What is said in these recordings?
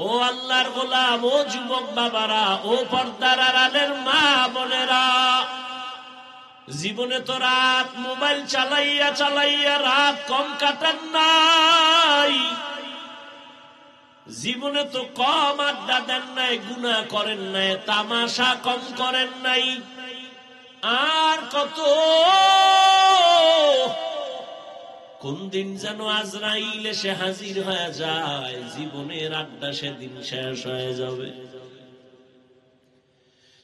ও আল্লাহর গোলাম, ও যুবক বাবারা, ও পর্দার আড়ালের মা বোনেরা, জীবনে তো রাত মোবাইল চালাইয়া চালাইয়া রাত কম কাটান নাই, জীবনে তো কম আড্ডা দেন নাই, গুনাহ করেন নাই, তামাশা কম করেন নাই। আর কত কোন দিন যেন আজরাইল এসে হাজির হয়ে যায়, জীবনের আড্ডা সেদিন শেষ হয়ে যাবে।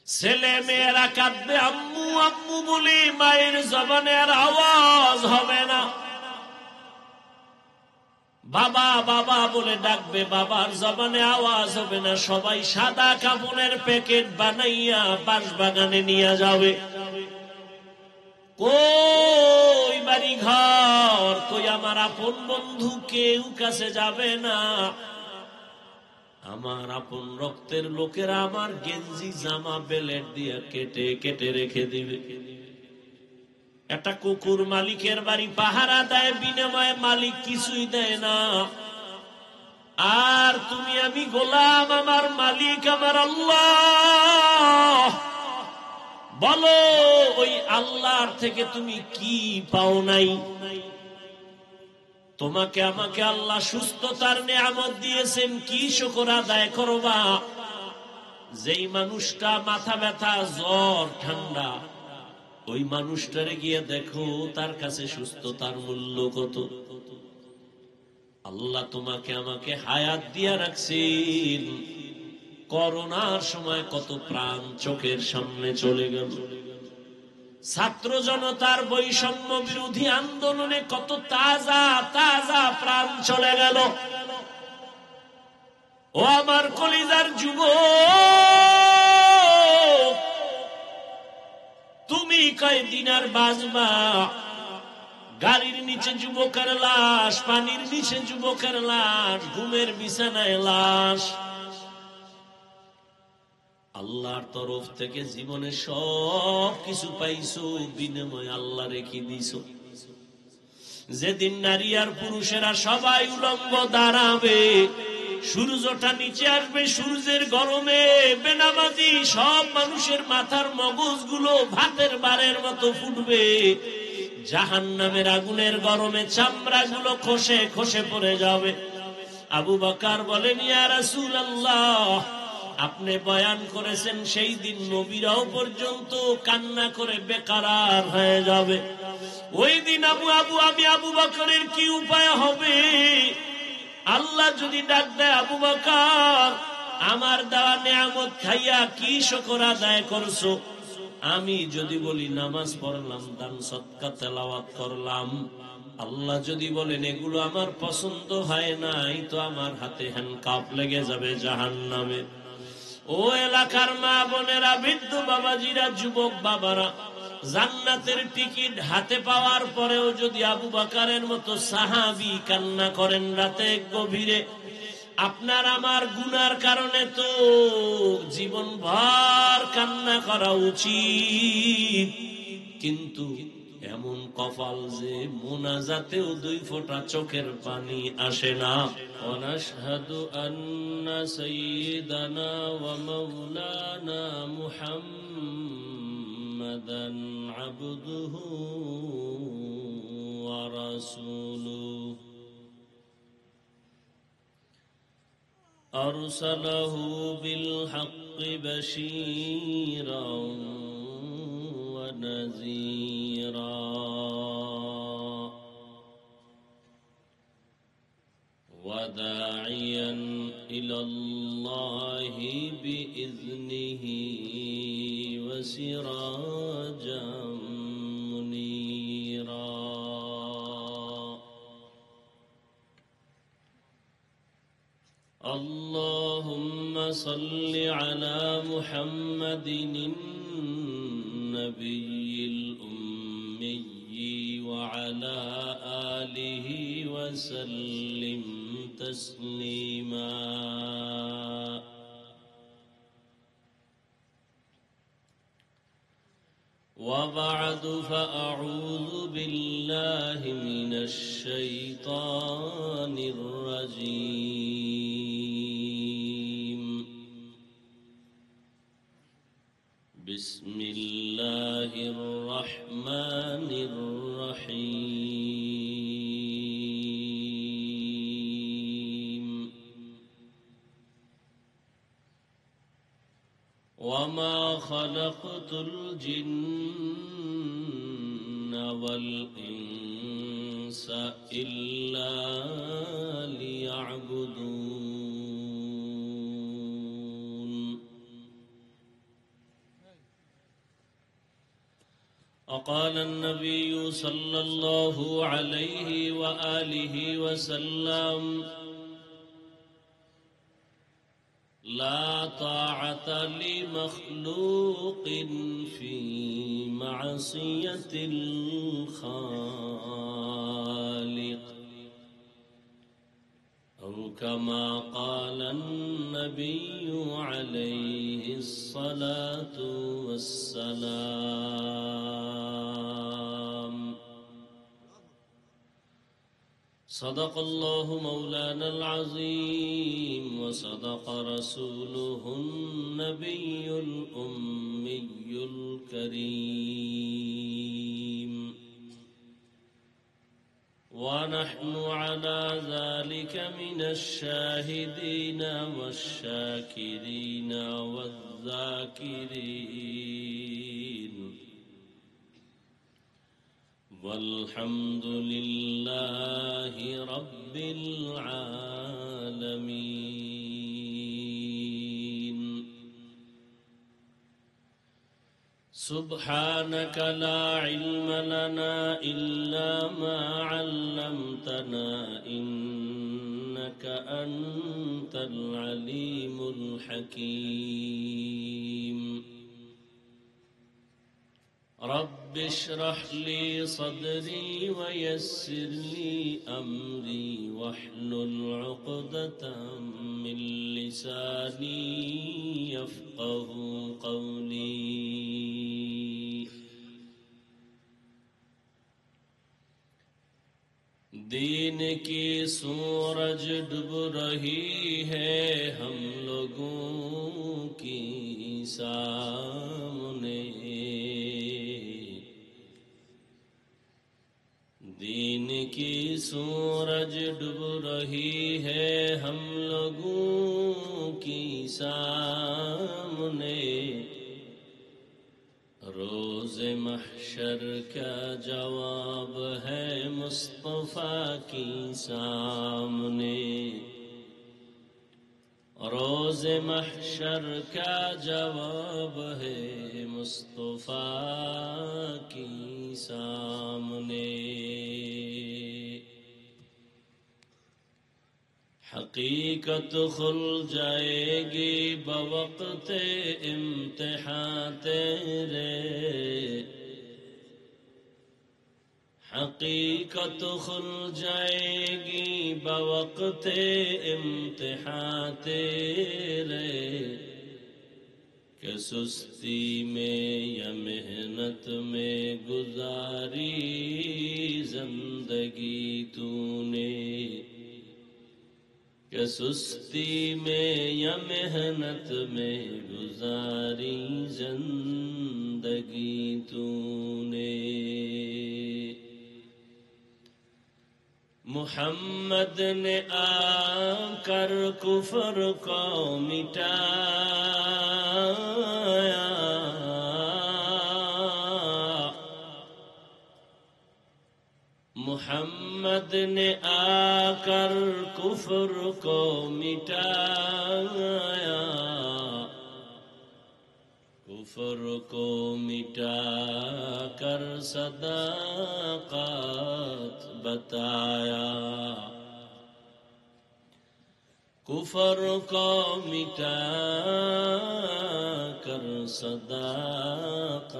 ছেলে মেয়েরা কাঁদবে আম্মু আম্মু বলি, মায়ের জবানে আর আওয়াজ হবে না। বাবা বাবা বলে ডাকবে, বাবার জবানে আওয়াজ হবে না। সবাই সাদা কাপড়ের প্যাকেট বানাইয়া বাঁশবাগানে নিয়ে যাবে। কই বাড়ি ঘর, কই আমার আপন বন্ধু, কেউ কাছে যাবে না। আমার আপন রক্তের লোকেরা আমার গেঞ্জি জামা বেলেট দিয়ে কেটে কেটে রেখে দিবে। একটা কুকুর মালিকের বাড়ি পাহারা দেয়, বিনিময়ে মালিক কিছুই দেয় না। আর তুমি আমি গোলাম, আমার মালিক আমার আল্লাহ। বলো, ওই আল্লাহর থেকে তুমি কি পাও নাই? তোমাকে আমাকে আল্লাহ সুস্থতার নিয়ামত দিয়েছেন, কি শুকর আদায় করবা? যেই মানুষটা মাথা ব্যথা, জ্বর, ঠান্ডা, ওই মানুষটারে গিয়ে দেখো তার কাছে সুস্থতার মূল্য কত। আল্লাহ তোমাকে আমাকে হায়াত দিয়া রাখছেন। করোনার সময় কত প্রাণ চোখের সামনে চলে গেল। ছাত্র জনতার বৈষম্য বিরোধী আন্দোলনে কত তাজা তাজা প্রাণ চলে গেল। ও আমার কলিজার যুবক, তুমি কয়দিন আর বাঁচবা? গাড়ির নিচে যুবকের লাশ, পানির নিচে যুবকের লাশ, ঘুমের বিছানায় লাশ। আল্লাহর তরফ থেকে জীবনে সব কিছু পাইছো, বিনিময় আল্লাহ রেখে দিছো। যেদিন নারী আর পুরুষেরা সবাই উলঙ্গ দাঁড়াবে, সূর্যটা নিচে আসবে, সূর্যের গরমে বেনামাজি সব মানুষের মাথার মগজগুলো ভাতের বারের মতো ফুটবে। জাহান্নামের আগুনের গরমে চামড়াগুলো খসে খসে পড়ে যাবে। আবু বকর বলেন, ইয়া রাসূলুল্লাহ, আপনি বয়ান করেছেন সেই দিন নবীরাও পর্যন্ত কান্না করে বেকারার হয়ে যাবে। ওই দিন আমি আবু বকরের কি উপায় হবে? আল্লাহ যদি ডাক দেয়, আবু বকর, আমার দেওয়া নিয়ামত খাইয়া কি শুকর আদায় করছো? আমি যদি বলি নামাজ পড়লাম, দান সদকা তেলাওয়াত করলাম, আল্লাহ যদি বলেন এগুলো আমার পছন্দ হয় নাই, তো আমার হাতে হ্যান্ডকাপ লেগে যাবে জাহান্নামে। ও এলাকার মা বোনেরা, বৃদ্ধ বাবাজিরা, যুবক বাবারা, জান্নাতের টিকিট হাতে পাওয়ার পরেও যদি আবু বকরের মতো সাহাবী কান্না করেন রাতে গভীরে, আপনার আমার গুনার কারণে তো জীবন ভর কান্না করা উচিত। কিন্তু এমন কপাল যে মোনাজাতেও 2 ফোঁটা চোখের পানি আসে না। ওয়ানাশহাদু আন্না সাইয়্যিদানা ওয়া মাওলানা মুহাম্মাদান আবদুহু ওয়া রাসূলুহু আরসালাহু বিল হাক্কি বাশীরান ওয়া নাযীরা ওয়া দাঈয়ান ইলাল্লাহি বিইذনিহি ওয়া সিরাজাম মুনীরা। اللهم صل على محمد النبي الأمي وعلى آله وسلم تسليما. وبعد، فأعوذ بالله من الشيطان الرجيم. بسم الله الرحمن الرحيم وما خلقت الجن والإنس إلا ليعبدون وقال النبي صلى الله عليه وآله وسلم لا طاعة لمخلوق في معصية الخالق أو كما قال النبي عليه الصلاة والسلام صدق الله مولانا العظيم وصدق رسوله النبي الأمي الكريم ونحن على ذلك من الشاهدين والشاكرين والذاكرين والحمد لله رب العالمين سبحانك لا علم لنا إلا ما علمتنا إنك أنت العليم الحكيم رب اشرح لي صدري ويسر لي أمري واحلل عقدة من لساني يفقه قولي دین کی سورج ڈوب رہی ہے ہم لوگوں کی سامنے دین کی سورج ڈوب رہی ہے ہم لوگوں کی سامنے روز محشر کا جواب ہے مصطفیٰ کی سامنے روز محشر کا جواب ہے مصطفیٰ کی سامنے حقیقت کھل جائے گی بوقت امتحان تیرے حقیقت کھل جائے گی بوقت امتحان تیرے کہ سستی میں یا محنت میں گزاری زندگی تو نے کہ سستی میں یا محنت میں گزاری زندگی تو نے محمد نے آ کر کفر کو مٹایا محمد نے آ کر کفر کو مٹایا کفر کو مٹا کر صداقت بتایا کفر کو مٹا کر صداقت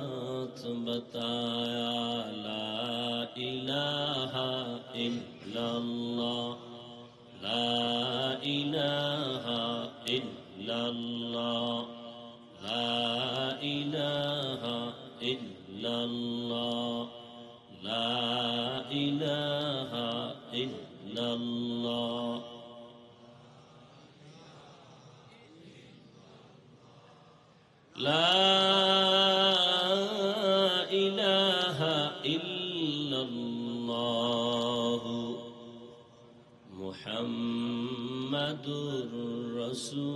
بتایا لا الہ الا اللہ لا الہ الا اللہ لا الہ الا اللہ لا الہ الا اللہ لا মুহাম্মাদুর রাসূলুল্লাহ।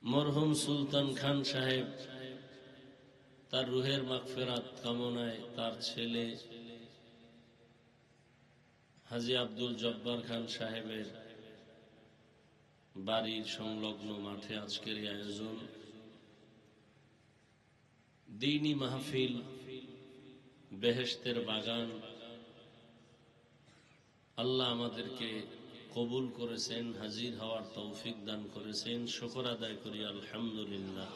মরহুম সুলতান খান সাহেব তার রুহের মাগফিরাত কামনায় তার ছেলে হাজী আব্দুল জব্বার খান সাহেবের বাড়ির সংলগ্ন মাঠে আজকের এই আয়োজন। দ্বীনি মাহফিল, বেহেশতের বাগান। আল্লাহ আমাদেরকে কবুল করেছেন, হাজির হওয়ার তৌফিক দান করেছেন। শুকর আদায় করি আলহামদুলিল্লাহ।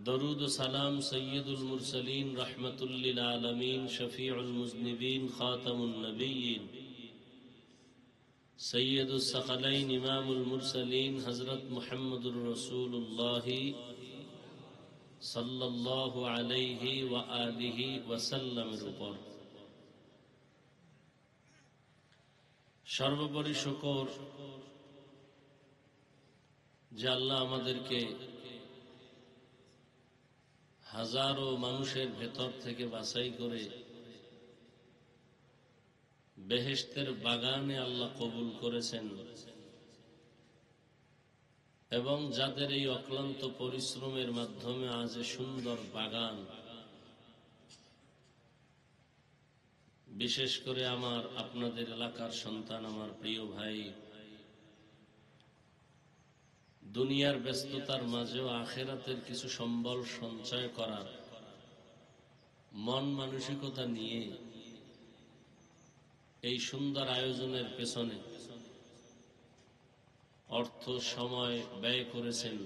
দরুদ ও সালাম সৈয়দুল মুরসালিন রাহমাতুল লিল আলামিন শফিউল মুজনিবিন খাতামুন নবিয়্যিন সৈয়দুস সাকালাইন ইমামুল মুরসালিন হযরত মুহাম্মদুর রাসূলুল্লাহ সাল্লাল্লাহু আলাইহি ওয়া আলিহি ওয়া সাল্লামের উপর সর্বোপরি শুকর যে আল্লাহ আমাদেরকে হাজারো মানুষের ভেতর থেকে বাছাই করে বেহেশতের বাগানে আল্লাহ কবুল করেছেন, এবং যাদের এই অক্লান্ত পরিশ্রমের মাধ্যমে আজ সুন্দর বাগান, বিশেষ করে আমার আপনাদের এলাকার সন্তান, আমার প্রিয় ভাই, দুনিয়ার ব্যস্ততার মাঝেও আখেরাতের কিছু সম্বল সঞ্চয় করার মন মানসিকতা নিয়ে এই সুন্দর আয়োজনের পেছনে অর্থ সময় ব্যয় করেছেন।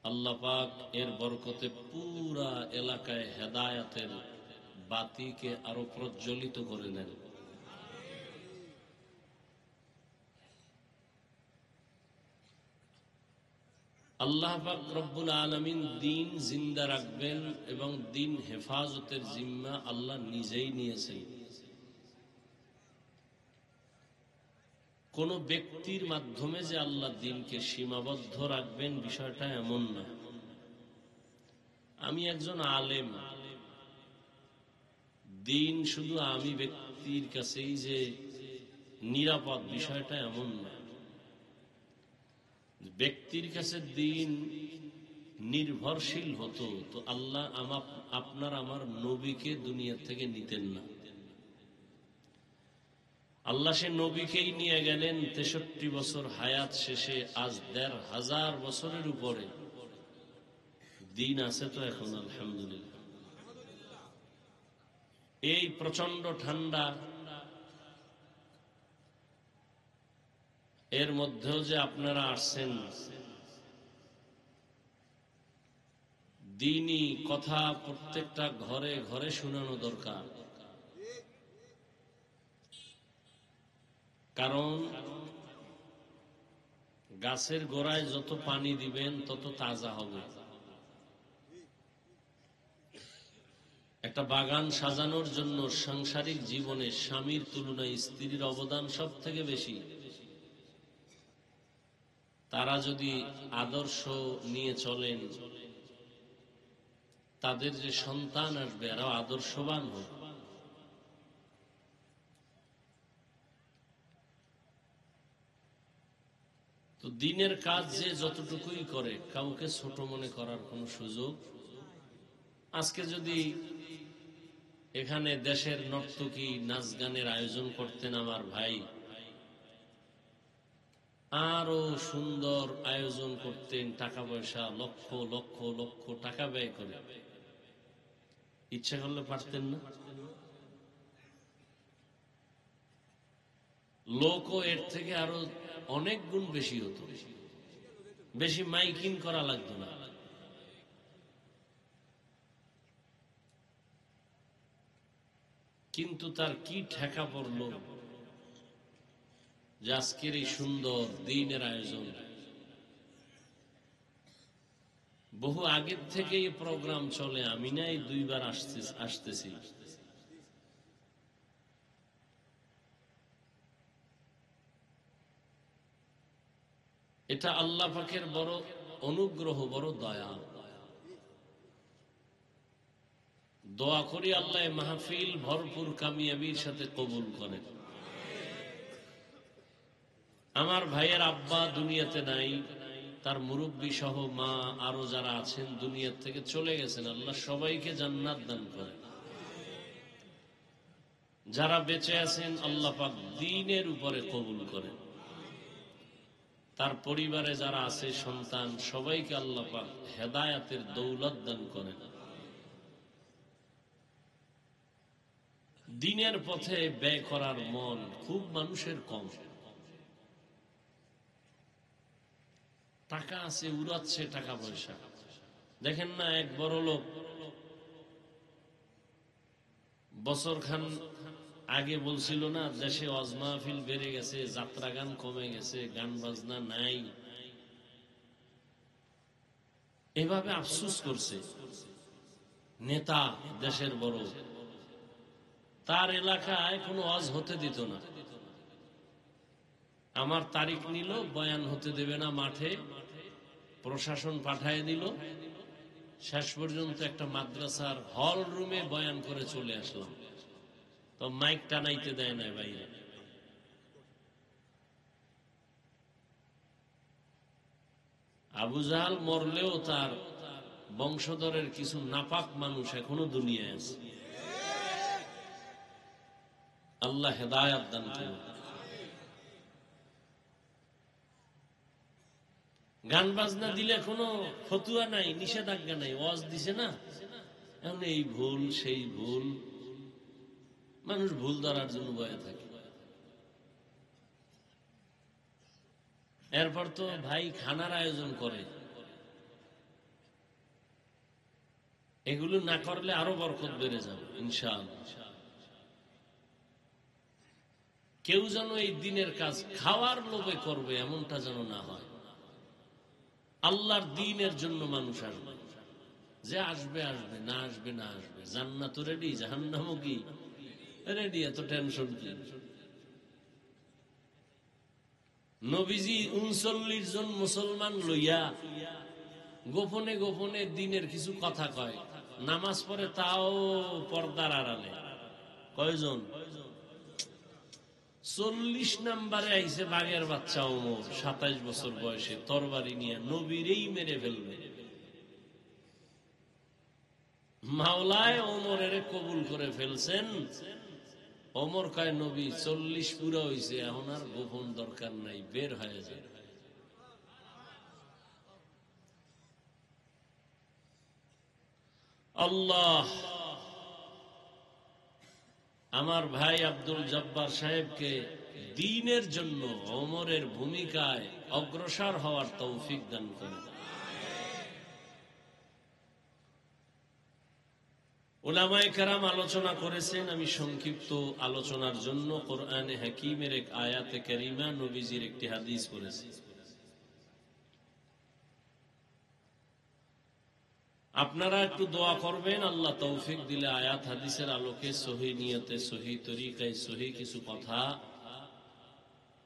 আল্লাহ পাক এর বরকতে পুরা এলাকায় হেদায়েতের বাতিকে আরো প্রজ্বলিত করে দেন। আল্লাহ পাক রব্বুল আলামিন দ্বীন জিন্দা রাখবেন এবং দ্বীন হেফাজতের জিম্মা আল্লাহ নিজেই নিয়েছেন। কোন ব্যক্তির মাধ্যমে যে আল্লাহ দ্বীনকে সীমাবদ্ধ রাখবেন বিষয়টা এমন না। আমি একজন আলেম, দ্বীন শুধু আমি ব্যক্তির কাছেই যে নিরাপদ বিষয়টা এমন না। ব্যক্তির কাছে দ্বীন নির্ভরশীল হতো তো আল্লাহ আপনার আমার নবীকে দুনিয়া থেকে নিতেন না। আল্লাহ সে নবীকেই নিয়ে গেলেন 63 বছর হায়াত শেষে। আজ 1500 বছরের উপরে দ্বীন আছে তো এখন আলহামদুলিল্লাহ। এই প্রচন্ড ঠান্ডা এর মধ্যেও যে আপনারা আসছেন, দ্বীনি কথা প্রত্যেকটা ঘরে ঘরে শোনানো দরকার। কারণ গাছের গোড়ায় যত পানি দিবেন তত তাজা হবে। একটা বাগান সাজানোর জন্য সাংসারিক জীবনে স্বামীর তুলনায় স্ত্রীর অবদান সব থেকে বেশি। তারা যদি আদর্শ নিয়ে চলেন, তাদের যে সন্তান আসবে এরাও আদর্শবান হবে। তো দ্বীনের কাজ যে যতটুকুই করে কাউকে ছোট মনে করার কোনো সুযোগ। আজকে যদি এখানে দেশের নর্তকী নাচ গানের আয়োজন করতেন আমার ভাই, আরো সুন্দর আয়োজন করতেন, টাকা পয়সা লক্ষ লক্ষ লক্ষ টাকা ব্যয় করে, ইচ্ছা করলে পারতেন না? লোকও এর থেকে আরো অনেক গুণ বেশি হতো, বেশি মাইকিং করা লাগতো না। কিন্তু তার কি ঠেকা পড়লো যে আজকের এই সুন্দর দ্বীনের আয়োজন। বহু আগের থেকে এই প্রোগ্রাম চলে, আমি নাই 2 বার আসতেছি। এটা আল্লাহ পাকের বড় অনুগ্রহ, বড় দয়া। দোয়া করি আল্লাহ মাহফিল ভরপুর কামিয়াবির সাথে কবুল করেন। আমার ভাইয়ের আব্বা দুনিয়াতে নাই, তার মুরব্বী সহ মা আরো যারা আছেন দুনিয়া থেকে চলে গেছেন, আল্লাহ সবাইকে জান্নাত দান করেন। যারা বেঁচে আছেন আল্লাহ পাক দ্বীনের উপরে কবুল করেন। তার পরিবারে যারা আছে সন্তান সবাইকে আল্লাহ পাক হেদায়েতের দৌলত দান করেন। দ্বীনের পথে ব্যয় করার মন খুব মানুষের কম। টাকা আছে, উড়াচ্ছে টাকা পয়সা। দেখেন না, এক বড় লোক বছর খান আগে বলছিল না দেশে ওয়াজ মাহফিল বেড়ে গেছে, যাত্রা গান কমে গেছে, গান বাজনা নাই। এভাবে আফসোস করছে নেতা, দেশের বড়। তার এলাকায় কোনো ওয়াজ হতে দিত না। আমার তারিখ নিল, বয়ান হতে দেবে না মাঠে, প্রশাসন পাঠায় দিল। শেষ পর্যন্ত একটা মাদ্রাসার হল রুমে বয়ান করে চলে আসলাম। তো মাইক টানাইতে দেয় না বাইরে। আবু জাহাল মরলেও তার বংশধরের কিছু নাপাক মানুষ এখনো দুনিয়ায় আছে। আল্লাহ হেদায়েত দান করুন। গান বাজনা দিলে কোনো ফতুয়া নাই, নিষেধাজ্ঞা নাই, ওয়াজ দিছে না, এখন এই ভুল সেই ভুল, মানুষ ভুল ধরার জন্য বয়ে থাকে। এরপর তো ভাই খানার আয়োজন করে, এগুলো না করলে আরো বরকত বেড়ে যাবে ইনশাআল্লাহ। কেউ যেন এই দিনের কাজ খাওয়ার লোভে করবে এমনটা যেন না হয়। আল্লাহর দ্বীনের জন্য মানুষ আসবে, যে আসবে আসবে, না আসবে না আসবে। জান্নাত রেডি, জাহান্নামও কি রেডি, এত টেনশন কি? নবীজি 39 জন মুসলমান লইয়া গোপনে গোপনে দ্বীনের কিছু কথা কয়, নামাজ পড়ে তাও পর্দার আড়ালে। কয়জন? 40 নম্বরে আইছে বাঘের বাচ্চা ওমর, 27 বছর বয়সে, তরবারি নিয়ে নবীরেই মেরে ফেলবে। মাওলায় ওমরের কবুল করে ফেলছেন। ওমর কয় নবী 40 পুরা হইছে, এখন আর গোপন দরকার নাই, বের হয়ে যায়। আল্লাহ আমার ভাই আব্দুল জব্বার সাহেবকে দ্বীনের জন্য ওমরের ভূমিকায় অগ্রসর হওয়ার তৌফিক দান করেন। উলামায়ে কেরাম আলোচনা করেছেন, আমি সংক্ষিপ্ত আলোচনার জন্য কোরআনে হাকিমের এক আয়াতে কারিমা, নবীজির একটি হাদিস পড়েছি। আপনারা একটু দোয়া করবেন, আল্লাহ তৌফিক দিলে আয়াত হাদিসের আলোকে সহি নিয়তে, সহি তরিকায়, সহি কিছু কথা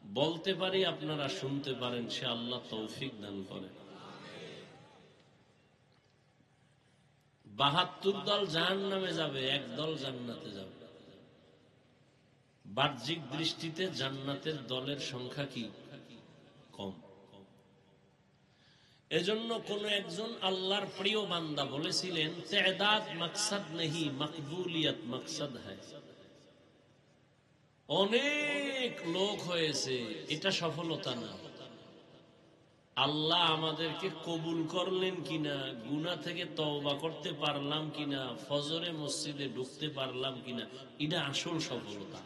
বলতে পারি, আপনারা শুনতে পারেন, সে আল্লাহ তৌফিক দান করেন। 72 দল জাহান্নামে যাবে, এক দল জান্নাতে যাবে। বাহ্যিক দৃষ্টিতে জান্নাতের দলের সংখ্যা কি? কম। এজন্য কোন একজন আল্লাহর প্রিয় বান্দা বলেছিলেন, তাদাদ মাকসাদ নেহি, মকবুলিয়ত মাকসাদ হ্যায়। অনেক লোক হয়েছে, এটা সফলতা না। আল্লাহ আমাদেরকে কবুল করলেন কিনা, গুনাহ থেকে তওবা করতে পারলাম কিনা, ফজরে মসজিদে ঢুকতে পারলাম কিনা, এটা আসল সফলতা।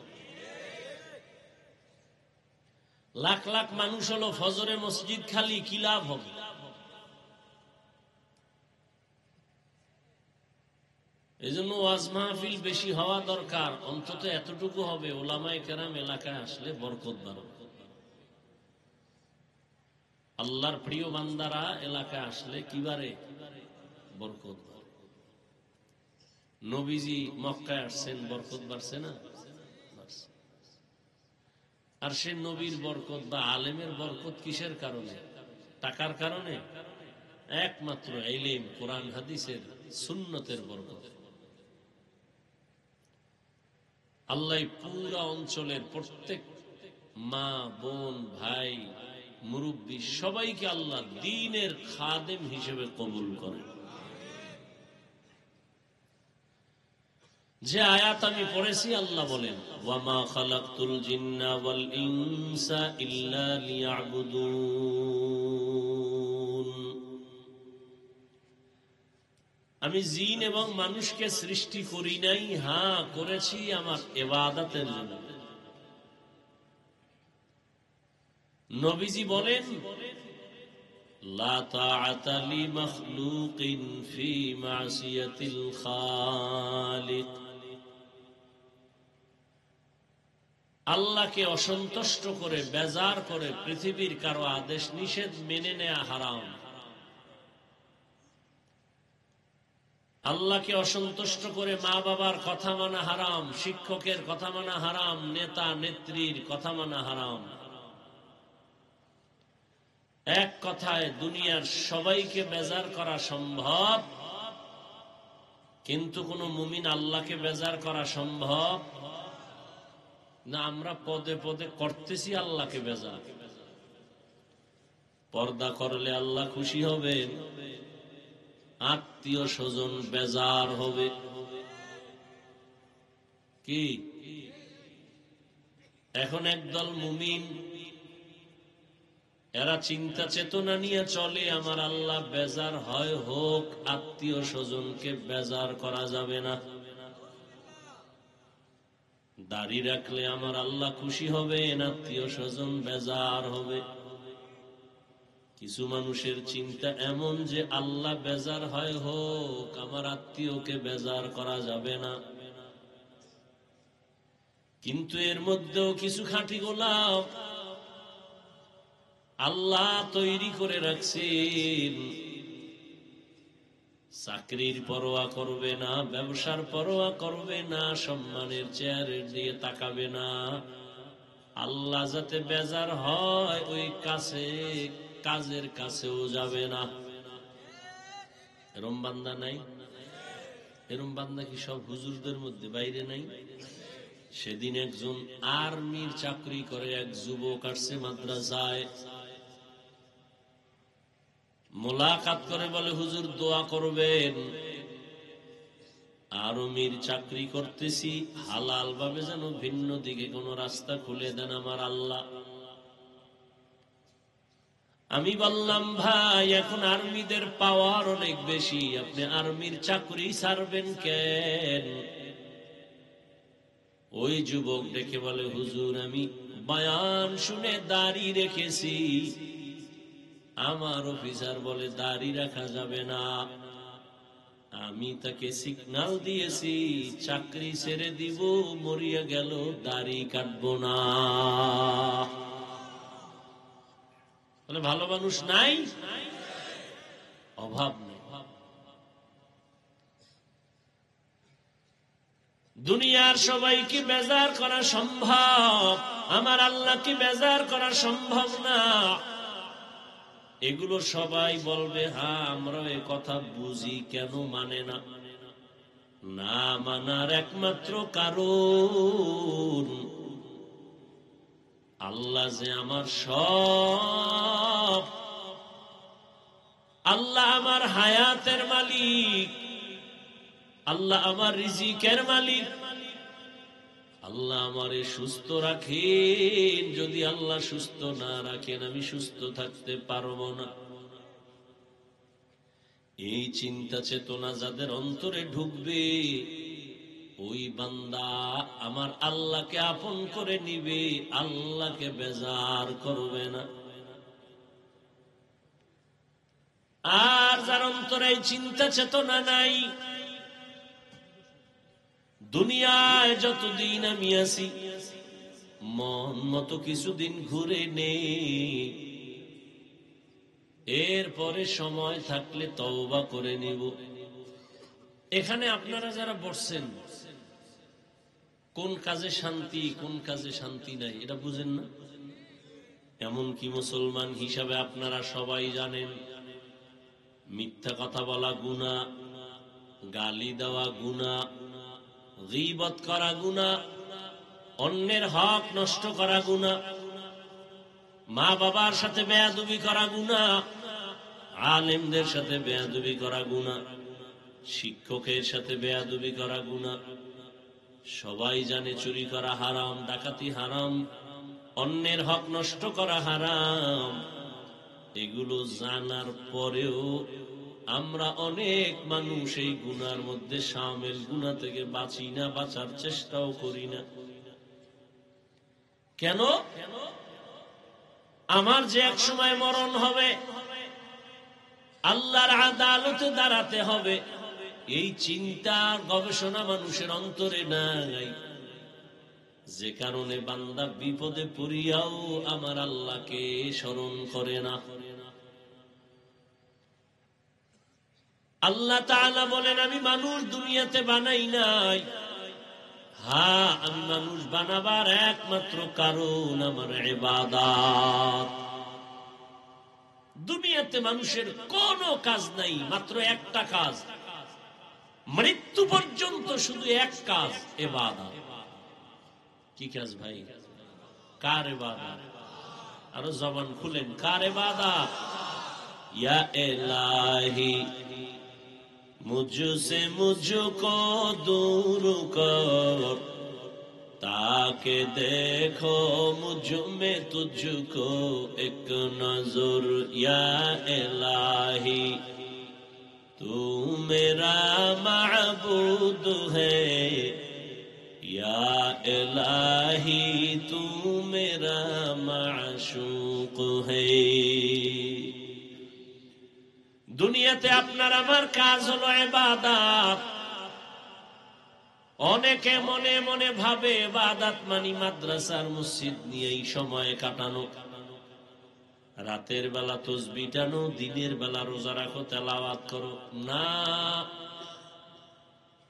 লাখ লাখ মানুষ হলো, ফজরে মসজিদ খালি, কি লাভ হবে? এই জন্য ওয়াজ মাহফিল বেশি হওয়া দরকার। অন্তত এতটুকু হবে, উলামায়ে কেরাম এলাকায় আসলে বরকত বাড়বে। আল্লাহর প্রিয় বান্দারা এলাকায় আসলে কি বাড়ে? বরকত বাড়ে। নবীজি মক্কায় আসছেন, বরকত বাড়ছে না? আর সে নবীর বরকত বা আলেমের বরকত কিসের কারণে? টাকার কারণে? একমাত্র ইলম, কোরআন হাদিসের, সুন্নতের বরকত। আল্লাহ পুরা অঞ্চলের প্রত্যেক মা, বোন, ভাই, মুরব্বী সবাইকে আল্লাহ দ্বীনের খাদেম হিসেবে কবুল করেন। যে আয়াত আমি পড়েছি, আল্লাহ বলেন, ওয়ামা খালাকতুল জিন্না ওয়াল ইনসা ইল্লা লিয়াবুদুন। আমি জিন এবং মানুষকে সৃষ্টি করি নাই, হ্যাঁ করেছি আমার ইবাদতের জন্য। নবীজি বলেন, লা তাআতা লি মাখলুকিন ফি মাসিয়াতিল খালিক। আল্লাহকে অসন্তুষ্ট করে, বেজার করে পৃথিবীর কারো আদেশ নিষেধ মেনে নেয়া হারাম। আল্লাহকে অসন্তুষ্ট করে মা বাবার কথা মানা হারাম, শিক্ষকের কথা মানা হারাম, নেতা নেত্রীর কথা মানা হারাম। এক কথায় দুনিয়ার সবাইকে বেজার করা সম্ভব, কিন্তু কোন মুমিন আল্লাহকে বেজার করা সম্ভব না। আমরা পদে পদে করতেছি আল্লাহকে বেজার। পর্দা করলে আল্লাহ খুশি হবেন, আত্মীয় স্বজন বেজার হবে। কি এখন একদল মুমিন, এরা চিন্তা চেতনা নিয়ে চলে, আমার আল্লাহ বেজার হয় হোক, আত্মীয় স্বজনকে বেজার করা যাবে না। দাড়ি রাখলে আমার আল্লাহ খুশি হবেন, আত্মীয় স্বজন বেজার হবে। কিছু মানুষের চিন্তা এমন যে আল্লাহ বেজার হয় হোক, আমার আত্মীয়কে বেজার করা যাবে না। কিন্তু এর মধ্যেও কিছু খাঁটি গোলাম আল্লাহ তৈরি করে রাখছেন, চাকরির পরোয়া করবে না, ব্যবসার পরোয়া করবে না, সম্মানের চেয়ারের দিয়ে তাকাবে না। আল্লাহ যাতে বেজার হয় ওই কাজের কাছেও যাবে না। এরম বান্দা নাই? এরম বান্দা কি সব হুজুরদের মধ্যে বাইরে নাই? সেদিন একজন আর্মির চাকরি করে এক যুবক আসছে মাদ্রাসায়, মোলাকাত করে বলে, হুজুর দোয়া করবেন, আর্মির চাকরি করতেছি, হালাল ভাবে যেন ভিন্ন দিকে কোন রাস্তা খুলে দেন আমার আল্লাহ। আমি বললাম, ভাই এখন আর্মিদের পাওয়ার অনেক বেশি, আপনি আর্মির চাকরি ছাড়বেন কেন? ওই যুবক দেখে বলে, হুজুর আমি বয়ান শুনে দাড়ি রেখেছি, আমার অফিসার বলে দাড়ি রাখা যাবে না। আমি তাকে সিগন্যাল দিয়েছি, চাকরি ছেড়ে দিব, মরিয়া গেল দাড়ি কাটবো না। বলে ভালো মানুষ নাই, অভাব নেই। দুনিয়ার সবাইকে বেজার করা সম্ভব, আমার আল্লাহকে বেজার করা সম্ভব না। এগুলো সবাই বলবে, হ্যাঁ আমরা এ কথা বুঝি, কেন মানে না? না মানার একমাত্র কারণ আল্লাহ যে আমার সব, আল্লাহ আমার হায়াতের মালিক, আল্লাহ আমার রিজিকের মালিক, আল্লাহ আমারে সুস্থ রাখেন। যদি আল্লাহ সুস্থ না রাখেন আমি সুস্থ থাকতে পারবো না। এই চিন্তা চেতনা যাদের অন্তরে ঢুকবে, ওই বান্দা আমার আল্লাহকে আপন করে নিবে, আল্লাহকে বেজার করবে না। আর যার অন্তরে এই চিন্তা চেতনা নাই, দুনিয়ায় যতদিন আমি আছি মন মতো কিছুদিন ঘুরে নে, এরপরে সময় থাকলে তওবা করে নিব। এখানে আপনারা যারা বসছেন, কোন কাজে শান্তি কোন কাজে শান্তি নাই এটা বুঝেন না? এমনকি মুসলমান হিসাবে আপনারা সবাই জানেন, মিথ্যা কথা বলা গুনাহ, গালি দেওয়া গুনাহ, গীবত করা গুনাহ, অন্যের হক নষ্ট করা গুনাহ, মা বাবার সাথে বেয়াদবি করা গুনাহ, আলেমদের সাথে বেয়াদবি করা গুনাহ, শিক্ষকের সাথে বেয়াদবি করা গুনাহ। সবাই জানে চুরি করা হারাম, ডাকাতি হারাম, অন্যের হক নষ্ট করা হারাম। এগুলো জানার পরেও আমরা অনেক মানুষ এই গুনার মধ্যে শামিল, গুনাহ থেকে বাঁচি না, বাঁচার চেষ্টাও করি না। কেন? আমার যে এক সময় মরণ হবে, আল্লাহর আদালতে দাঁড়াতে হবে, এই চিন্তার গবেষণা মানুষের অন্তরে নাই, যে কারণে বান্দা বিপদে পড়িয়াও আমার আল্লাহকে স্মরণ করে না। আল্লাহ তাআলা বলেন, আমি মানুষ দুনিয়াতে বানাই নাই। হ্যাঁ, আমি মানুষ বানাবার একমাত্র কারণ আমার ইবাদত। দুনিয়াতে মানুষের কোনো কাজ নাই, মাত্র একটা কাজ, মৃত্যু পর্যন্ত শুধু এক কাজ, ইবাদত। কি কাজ ভাই? কার ইবাদত? আরো জবান খুলেন, কার ইবাদত? ইয়া ইলাহি मुझसे मुझको दूर कर, ताके देखो मुझ में तुझको एक नजर। या इलाही तू मेरा माबूद है, या इलाही तू मेरा माशूक है। দুনিয়াতে আপনার আমার কাজ হলো ইবাদত। অনেকে মনে মনে ভাবে ইবাদত মানে মাদ্রাসার মসজিদ নিয়েই সময় কাটানো, রাতের বেলা তাসবিহ টানো, দিনের বেলা রোজা রাখো, তেলাওয়াত করো। না,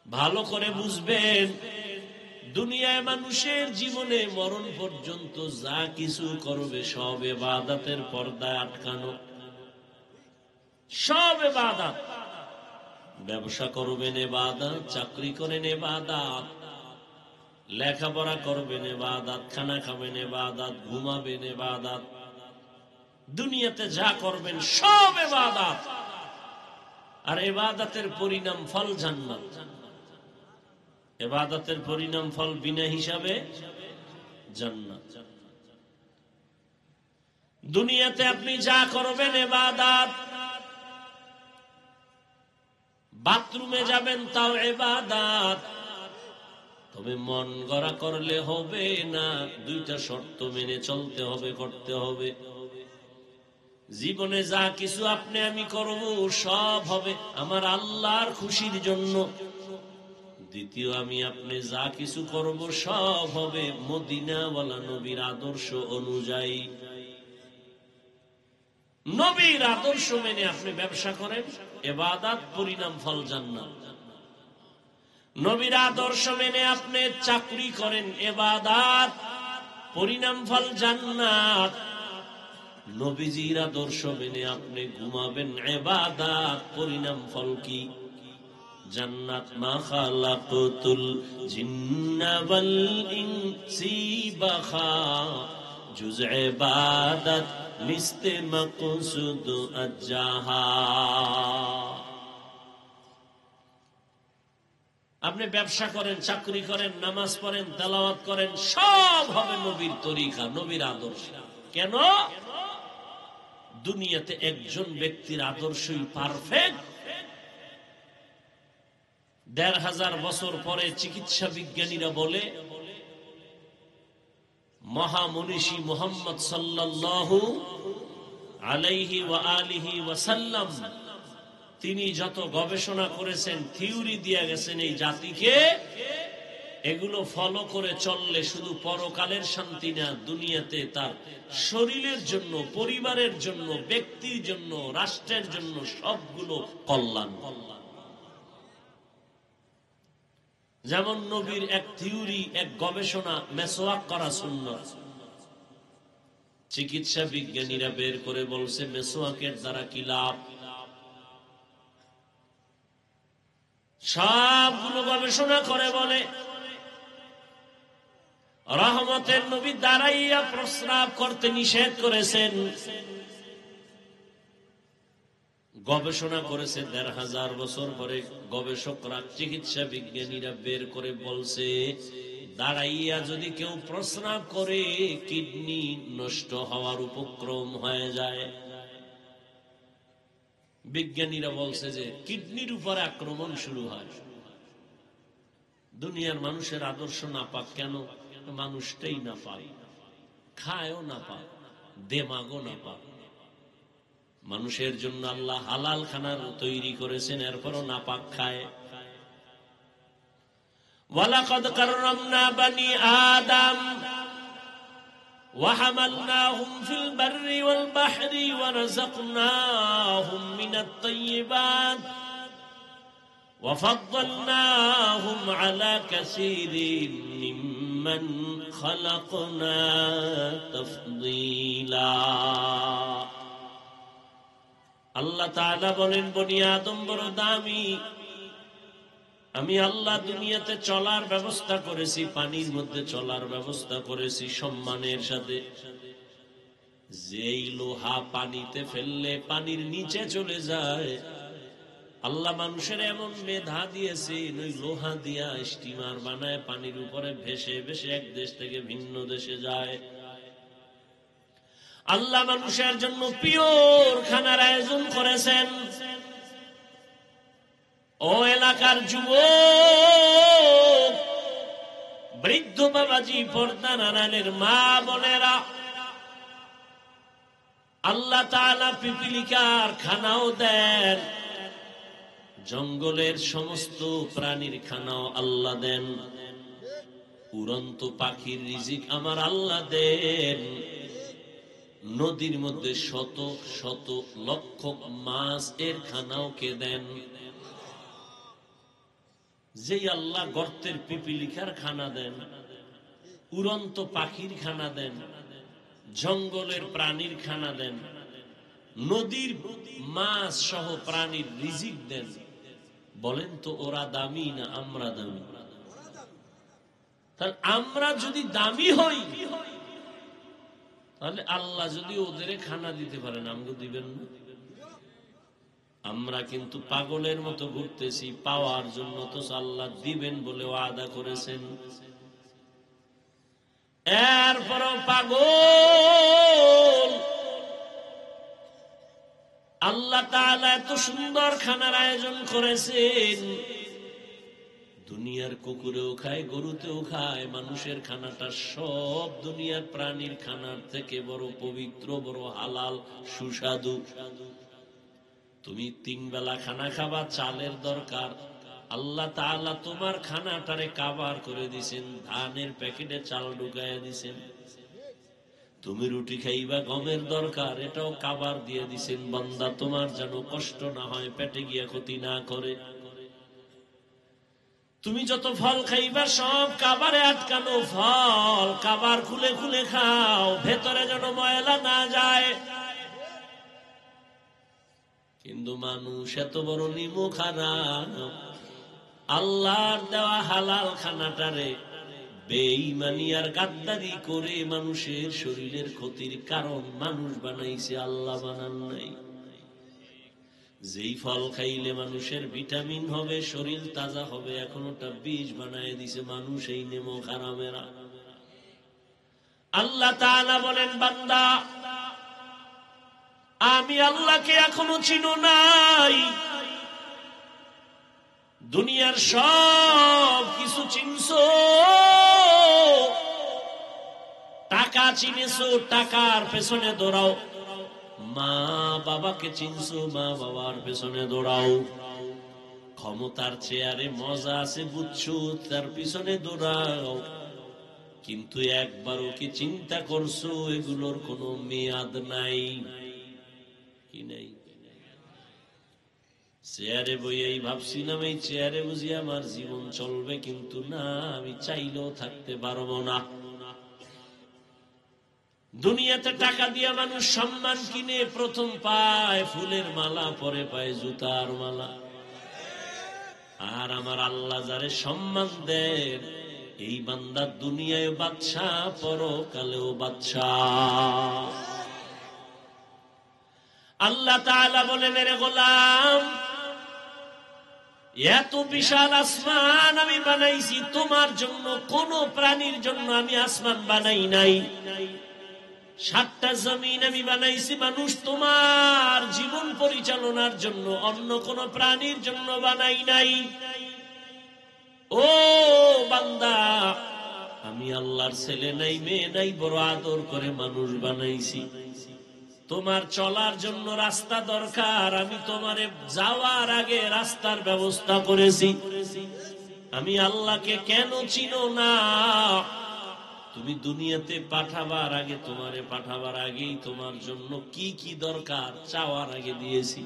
ভালো করে বুঝবেন, দুনিয়ায় মানুষের জীবনে মরণ পর্যন্ত যা কিছু করবে সব ইবাদতের পর্দায় আটকানো, সব ইবাদত। ব্যবসা করবেন ইবাদত, চাকরি করেন ইবাদত, লেখাপড়া করবেন ইবাদত, খানা খাবেন ইবাদত, ঘুমাবেন ইবাদত, দুনিয়াতে যা করবেন সব ইবাদত। আর ইবাদতের পরিণাম ফল জান্নাত। ইবাদতের পরিণাম ফল বিনা হিসাবে জান্নাত। দুনিয়াতে আপনি যা করবেন ইবাদত, বাথরুমে যাবেন তাও ইবাদত, তবে মন গড়া করলে হবে না, দুইটা শর্ত মেনে চলতে হবে, করতে হবে। জীবনে যা কিছু আপনি আমি করব সব হবে আমার আল্লাহর খুশির জন্য। দ্বিতীয়, আমি আপনি যা কিছু করব সব হবে মদিনাওয়ালা নবীর আদর্শ অনুযায়ী। নবীর আদর্শ মেনে আপনি ব্যবসা করেন, ইবাদত, পরিণাম ফল জান্নাত। নবীর আদর্শ মেনে আপনি চাকরি করেন, ইবাদত, পরিণাম ফল জান্নাত। নবীজির আদর্শ মেনে আপনি ঘুমাবেন, ইবাদত, পরিণাম ফল কি? জান্নাত। মা খালাকতুল জিন্না ওয়াল ইনসি বাখা জুজ ইবাদত লিস্তে মকসুদ আজ্জাহা। আপনি ব্যবসা করেন, চাকরি করেন, নামাজ পড়েন, তেলাওয়াত করেন, সব হবে নবীর তরিকা, নবীর আদর্শ। কেন? দুনিয়াতে একজন ব্যক্তির আদর্শই পারফেক্ট। ১৫০০ বছর পরে চিকিৎসা বিজ্ঞানীরা বলে, মহামনীষী মুহাম্মদ সাল্লাল্লাহু আলাইহি ওয়া আলিহি ওয়াসাল্লাম তিনি যত গবেষণা করেছেন, থিওরি দিয়ে গেছেন এই জাতিকে, এগুলো ফলো করে চললে শুধু পরকালের শান্তি না, দুনিয়াতে তার শরীরের জন্য, পরিবারের জন্য, ব্যক্তির জন্য, রাষ্ট্রের জন্য সবগুলো কল্যাণ। যেমন নবীর এক থিওরি, এক গবেষণা, মেসওয়াক করা সুন্নাত। চিকিৎসা বিজ্ঞানীরা বের করে বলছে মেসওয়াকের দ্বারা কি লাভ। সবগুলো গবেষণা করে বলে রহমতের নবী দাঁড়াইয়া প্রস্রাব করতে নিষেধ করেছেন। গবেষণা করেছে ১৫০০ বছর পরে গবেষকরা, চিকিৎসা বিজ্ঞানীরা বের করে বলছে, দাঁড়াইয়া যদি কেউ প্রস্রাব করে কিডনি নষ্ট হওয়ার উপক্রম হয়ে যায়। বিজ্ঞানীরা বলছে যে কিডনির উপরে আক্রমণ শুরু হয়। দুনিয়ার মানুষের আদর্শ নাপাক কেন? মানুষটাই নাপাক, খায়ও নাপাক, দেমাগও নাপাক। মানুষের জন্য আল্লাহ হালাল খানার তৈরি করেছেন, এরপরও নাপাক খায়। ওয়ালাকাদ কাররামনা বানি আদম وحملناهم في البر والبحر ورزقناهم من الطيبات وفضلناهم على كثير ممن خلقنا تفضيلا। আল্লাহ তাআলা বলেন, বনি আদম বড় দামি। আমি আল্লাহ দুনিয়াতে চলার ব্যবস্থা করেছি, পানির মধ্যে চলার ব্যবস্থা করেছি সম্মানের সাথে। যেই লোহা পানিতে ফেললে পানির নিচে চলে যায়, আল্লাহ মানুষের এমন মেধা দিয়েছেন, ওই লোহা দিয়া স্টিমার বানায় পানির উপরে ভেসে ভেসে এক দেশ থেকে ভিন্ন দেশে যায়। আল্লাহ মানুষের জন্য পিওর খানার আয়োজন করেছেন। ও এলাকার যুবক, বৃদ্ধ বাবাজি, পর্দার আড়ালের মা বোনেরা, আল্লাহ তাআলা পিপিলিকার খানাও দেন, জঙ্গলের সমস্ত প্রাণীর খানাও আল্লাহ দেন, উড়ন্ত পাখির রিজিক আমার আল্লাহ দেন, নদীর মধ্যে শত শত লক্ষ মাছ এর খানাও কে দেন? যেই আল্লাহ গর্তের পিপিলিকার খানা দেন, উড়ন্ত পাখির খানা দেন, জঙ্গলের প্রাণীর খানা দেন, নদীর মাছ সহ প্রাণীর রিজিক দেন, বলেন তো ওরা দামি না আমরা দামি? তাহলে আমরা যদি দামি হই, তাহলে আল্লাহ যদি ওদের খানা দিতে পারেন, আমাকে দিবেন না? আমরা কিন্তু পাগলের মতো ঘুরতেছি পাওয়ার জন্য, তো আল্লাহ দিবেন বলে ওয়াদা করেছেন। এরপরও পাগল। আল্লাহ তাআলা এত সুন্দর খানার আয়োজন করেছেন, দুনিয়ার কুকুরেও খায়, গরুতেও খায়, মানুষের খানাটা সব দুনিয়ার প্রাণীর খানার থেকে বড় পবিত্র, বড় হালাল, সুস্বাদু। তুমি 3 বেলা খানা খাবা, চালের দরকার, আল্লাহ তাআলা তোমার খানাটারে কাবার করে দিছেন, ধানের প্যাকেটে চাল ঢুকাইয়া দিছেন। তুমি রুটি খাইবা, গমের দরকার, এটাও কাবার দিয়ে দিছেন, বান্দা তোমার যেন কষ্ট না হয়, পেটে গিয়া ক্ষতি না করে। তুমি যত ফল খাইবা সব কাবারে আটকানো ফল, কাবার খুলে খুলে খাও, ভেতরে যেন ময়লা না যায়। কিন্তু মানুষ এত বড় নিমুখ হারাম, আল্লাহর দেওয়া হালাল খানাটারে বেঈমানি আর গাদ্দারি করে মানুষের শরীরের ক্ষতির কারণ মানুষ বানাইছে, আল্লাহ বানান নাই। যেই ফল খাইলে মানুষের ভিটামিন হবে, শরীর তাজা হবে, এখন ওটা বিষ বানায় দিছে মানুষ, এই নিমুখ হারামেরা। আল্লাহ তাআলা বলেন, বান্দা আমি আল্লাহকে এখনো চিনো নাই। দুনিয়ার সব কিছু চিনছো, টাকা চিনেছো, টাকার পেছনে দৌড়াও। মা বাবাকে চিনছো, মা বাবার পেছনে দৌড়াও। ক্ষমতার চেয়ারে মজা আছে বুঝছো, তার পিছনে দৌড়াও। কিন্তু একবারও কি চিন্তা করছো এগুলোর কোনো মেয়াদ নাই? কি নাই? চেয়ারে বইয়াই ভাবছিলাম এই চেয়ারে বুঝি আমার জীবন চলবে, কিন্তু না, আমি চাইলেও থাকতে পারবো না। দুনিয়াতে টাকা দিয়ে মানুষ সম্মান কিনে, প্রথম পায় ফুলের মালা, পরে পায় জুতার মালা। আর আমার আল্লাহ যারে সম্মান দেন, এই বান্দা দুনিয়ায় বাদশা, পরকালেও বাদশাহ। আল্লাহ তাআলা বলে, মেরে গোলাম, এত বিশাল আসমান আমি বানাইছি তোমার জন্য, কোন প্রাণীর জন্য আমি আসমান বানাই নাই। 7টা জমিন আমি বানাইছি মানুষ তোমার জীবন পরিচালনার জন্য, অন্য কোন প্রাণীর জন্য বানাই নাই। ও বান্দা, আমি আল্লাহর ছেলে নাই, মেয়ে নাই, বড় আদর করে মানুষ বানাইছি। তোমার চলার জন্য রাস্তা দরকার, আমি তোমারে যাওয়ার আগে রাস্তার ব্যবস্থা করেছি। আমি আল্লাহকে কেন চিনো না? তুমি দুনিয়াতে পাঠাবার আগে, তোমারে পাঠাবার আগেই তোমার জন্য কি কি দরকার চাওয়ার আগে দিয়েছি।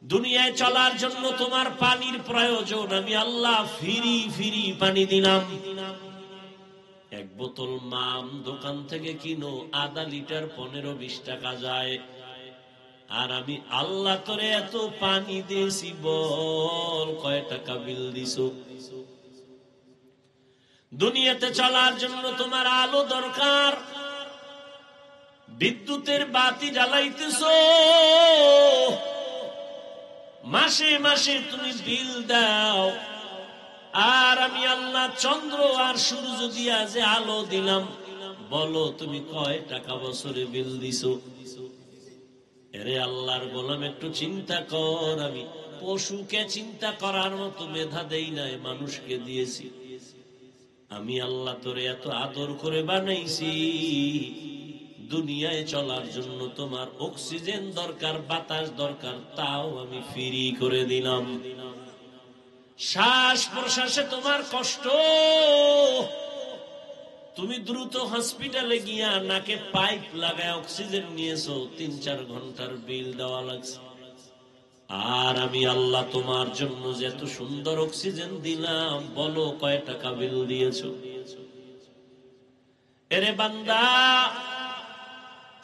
দুনিয়ায় চলার জন্য তোমার পানির প্রয়োজন, আমি আল্লাহ ফ্রি ফ্রি পানি দিলাম। 1 বোতল মাম দোকান থেকে কিনো, আধা লিটার 15-20 টাকা যায়। আর আমি আল্লাহ তোরে এত পানি দিয়েছি, বল কয় টাকা বিল দিছো? দুনিয়াতে চলার জন্য তোমার আলো দরকার, বিদ্যুতের বাতি জ্বালাইতেছো, মাসে মাসে তুমি বিল দাও। আর আমি আল্লাহ চন্দ্র আর সূর্য দিয়া যে আলো দিলাম, বলো তুমি কয় টাকা বছরে বিল দিছো? এরে আল্লাহর গোলাম, একটু চিন্তা কর। আমি পশুকে চিন্তা করার মতো মেধা দেই নাই, মানুষকে দিয়েছি। আমি আল্লাহ তোরে এত আদর করে বানাইছি, দুনিয়ায় চলার জন্য তোমার অক্সিজেন দরকার, বাতাস দরকার, তাও আমি ফ্রি করে দিলাম। শ্বাস প্রশ্বাসে তোমার কষ্ট, তুমি দ্রুত হসপিটালে গিয়া নাকে পাইপ লাগায় অক্সিজেন নিয়েছো, 3-4 ঘন্টার বিল দেওয়া লাগছে। আর আমি আল্লাহ তোমার জন্য যে এত সুন্দর অক্সিজেন দিলাম, বলো কয় টাকা বিল দিয়েছো? এরে বান্দা,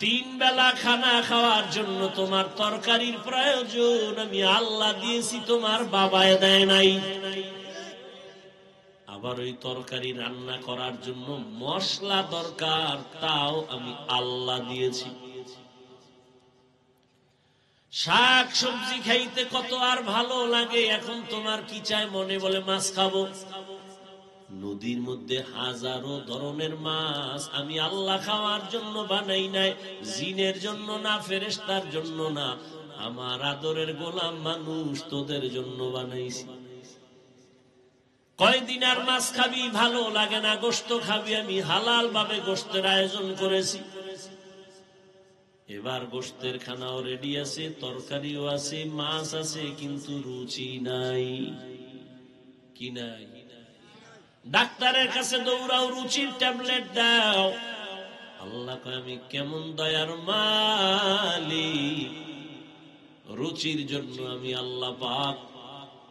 3 বেলা খানা খাওয়ার জন্য তোমার তরকারির প্রয়োজন, আমি আল্লাহ দিয়েছি, তোমার বাবায় দেয় নাই। আবার ওই তরকারি রান্না করার জন্য মশলা দরকার, তাও আমি আল্লাহ দিয়েছি। শাক সবজি খাইতে কত আর ভালো লাগে, এখন তোমার কি চাই? মনে বলে মাছ খাবো। নদীর মধ্যে হাজারো ধরনের মাছ আমি আল্লাহ খাওয়ার জন্য বানাই নাই, জিনের জন্য না, ফেরেশতার জন্য না, আমার আদরের গোলাম মানুষ তোদের জন্য বানাইছি। কয়দিন আর মাছ খাবি? ভালো লাগে না, গোশত খাবি, আমি হালাল ভাবে গোশতের আয়োজন করেছি। এবার গোশতের খানাও রেডি আছে, তরকারিও আছে, মাছ আছে, কিন্তু রুচি নাই। কি নাই? ডাক্তারের কাছে দৌড়াও, রুচির ট্যাবলেট দাও। আল্লাহ কয়, আমি কেমন দয়ার মালিক, রুচির জন্য আমি আল্লাহ পাক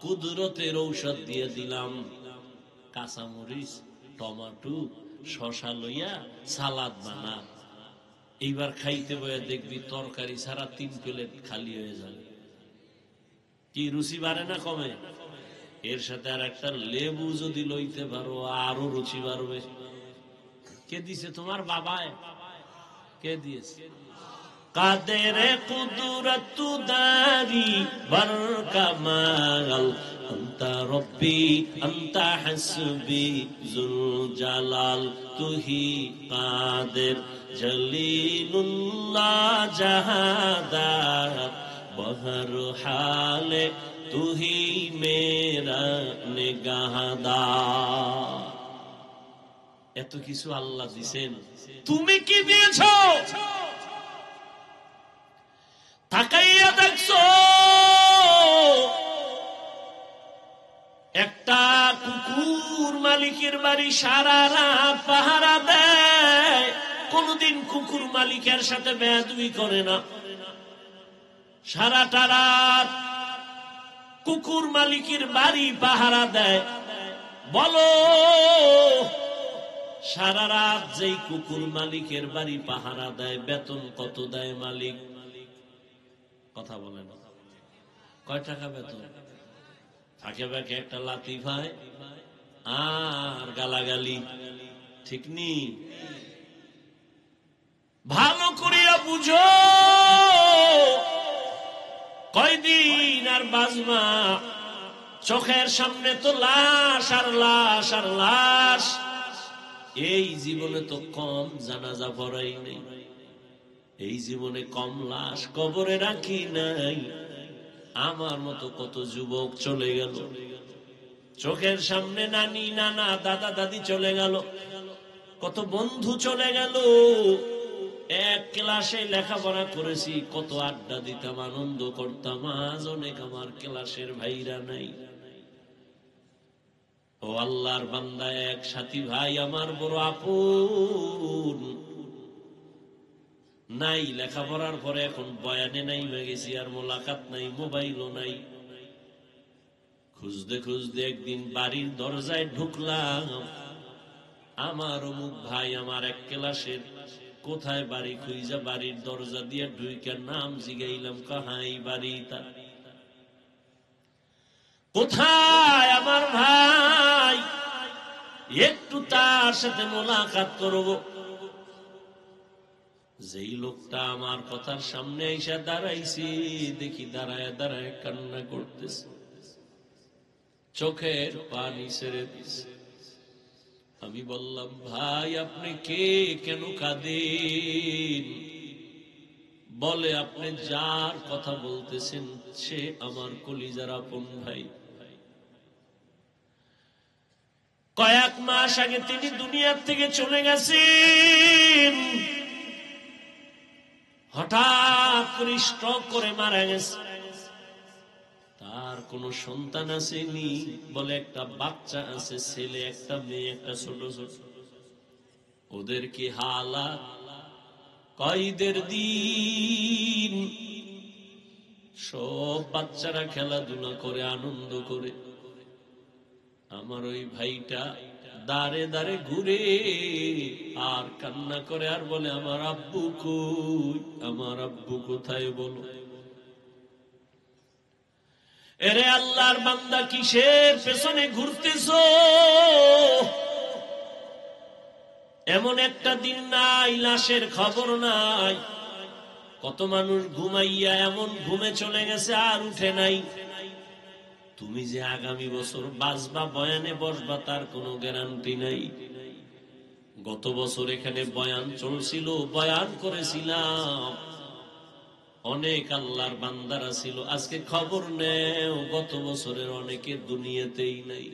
কুদরতের ঔষধ দিয়ে দিলাম। কাঁচামরিচ, টমেটো, শশা লইয়া সালাদ বানা, এইবার খাইতে বয়ে দেখবি তরকারি ছাড়া 3 প্লেট খালি হয়ে যাবে। কি রুচি বাড়ে না কমে? এর সাথে আর একটা লেবু যদি লইতে পারো, আরো রুচি বাড়বে। কে দিছে? তোমার বাবায়। কে দিয়েছে? কাদের কুদরত দারি বর কামাল, আনতা রব্বি আনতা হাসবি জুল জালাল, তুহি কাদের জলিলুল্লাহ জাহাদার, বহর হালে তুহি মেরা নিগাহদার। এত কিছু আল্লাহ দিছেন, তুমি কি দিয়েছো? তাকাইয়া দেখছো? একটা কুকুর মালিকের বাড়ি সারা রাত পাহারা দেয়, কোনদিন কুকুর মালিকের সাথে বেয়াদবি করে না। সারাটা রাত কুকুর মালিকের বাড়ি পাহারা দেয়। বলো, সারা রাত যেই কুকুর মালিকের বাড়ি পাহারা দেয়, বেতন কত দেয় মালিক? কথা বলে না। কয় টাকা বেতন? ফাঁকে ফাঁকে একটা লাথি খায়, আর গালাগালি, ঠিক নি? ভালো করিয়া বুঝো, কয়দিন আর বাজমা? চোখের সামনে তো লাশ আর লাশ আর লাশ। এই জীবনে তো কম জানাজা পড়াই নেই, এই জীবনে কম লাশ কবরে রাখি নাই। আমার মতো কত যুবক চলে গেল, চোখের সামনে নানি নানা দাদা দাদি চলে গেল, কত বন্ধু চলে গেল। এক ক্লাসে লেখাপড়া করেছি, কত আড্ডা দিতাম, আনন্দ করতাম, আজ অনেক আমার ক্লাসের ভাইরা নাই। ও আল্লাহর বান্দা, এক সাথী ভাই আমার বড় আপন নাই, লেখাপড়ার পরে এখন বয়ানে নাই গেছি, আর মোলাকাত নাই, মোবাইলও নাই। খুঁজতে খুঁজতে একদিন বাড়ির দরজায় ঢুকলাম, আমার অমুক ভাই আমার এক ক্লাসের, কোথায় বাড়ি খুঁজা বাড়ির দরজা দিয়ে ঢুইকার নাম জিগাইলাম, কাহাই বাড়ি তার, কোথায় আমার ভাই, একটু তার সাথে মোলাকাত করব। যেই লোকটা আমার কথার সামনে এসে দাঁড়াইছি, দেখি দাঁড়ায় দাঁড়ায় কান্না করতেছে, চোখের পানি ছেড়ে দিছে। আমি বললাম, ভাই আপনি কে, কেন কাঁদেন? বলে, আপনি যার কথা বলতেছেন সে আমার কলিজার আপন ভাই। কয়েক মাস আগে তিনি দুনিয়ার থেকে চলে গেছেন, হঠাৎ করে স্ট্রোক করে মারা গেছে। তার কোন সন্তান আসেনি, বলে একটা বাচ্চা আছে, ছেলে একটা মেয়ে, একটা ছোট ছোট। ওদের কি হালাত, কয়দের দিন সব বাচ্চারা খেলাধুলা করে আনন্দ করে, আমার ওই ভাইটা দাঁড়ে দাঁড়ে ঘুরে আর কান্না করে আর বলে, আমার আব্বু কই, আমার আব্বু কোথায় বলো। এরে আল্লাহর বান্দা, কিসের পেছনে ঘুরতেছো? এমন একটা দিন নাই লাশের খবর নাই। কত মানুষ ঘুমাইয়া এমন ঘুমে চলে গেছে আর উঠে নাই। তুমি যে আগামী বছর বাঁচবা, বয়ানে বসবা, তার কোনো গ্যারান্টি নাই। গত বছর এখানে বয়ান চলছিল, বয়ান করেছিলাম, অনেক আল্লাহর বান্দারা ছিল। আজকে খবর নেও, গত বছরের অনেকে দুনিয়াতেই নাই।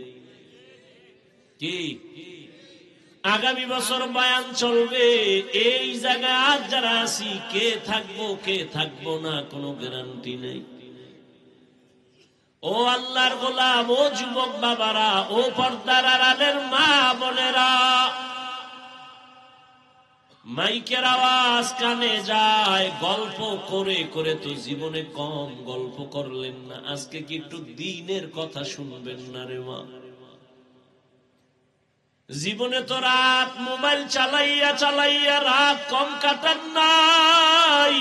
কি আগামী বছর বয়ান চলবে, এই জায়গায় আজ যারা আছি, কে থাকবো কে থাকবো না কোনো গ্যারান্টি নেই। ও আল্লাহর গোলাম, ও যুবক বাবারা, ও পর্দার আড়ালের মা বোনেরা, মাইকের আওয়াজ কানে যায়, গল্প করে করে তো জীবনে কম গল্প করলেন না, আজকে কি একটু দ্বীনের কথা শুনবেন না রে মা? জীবনে তো রাত মোবাইল চালাইয়া চালাইয়া রাত কম কাটান নাই,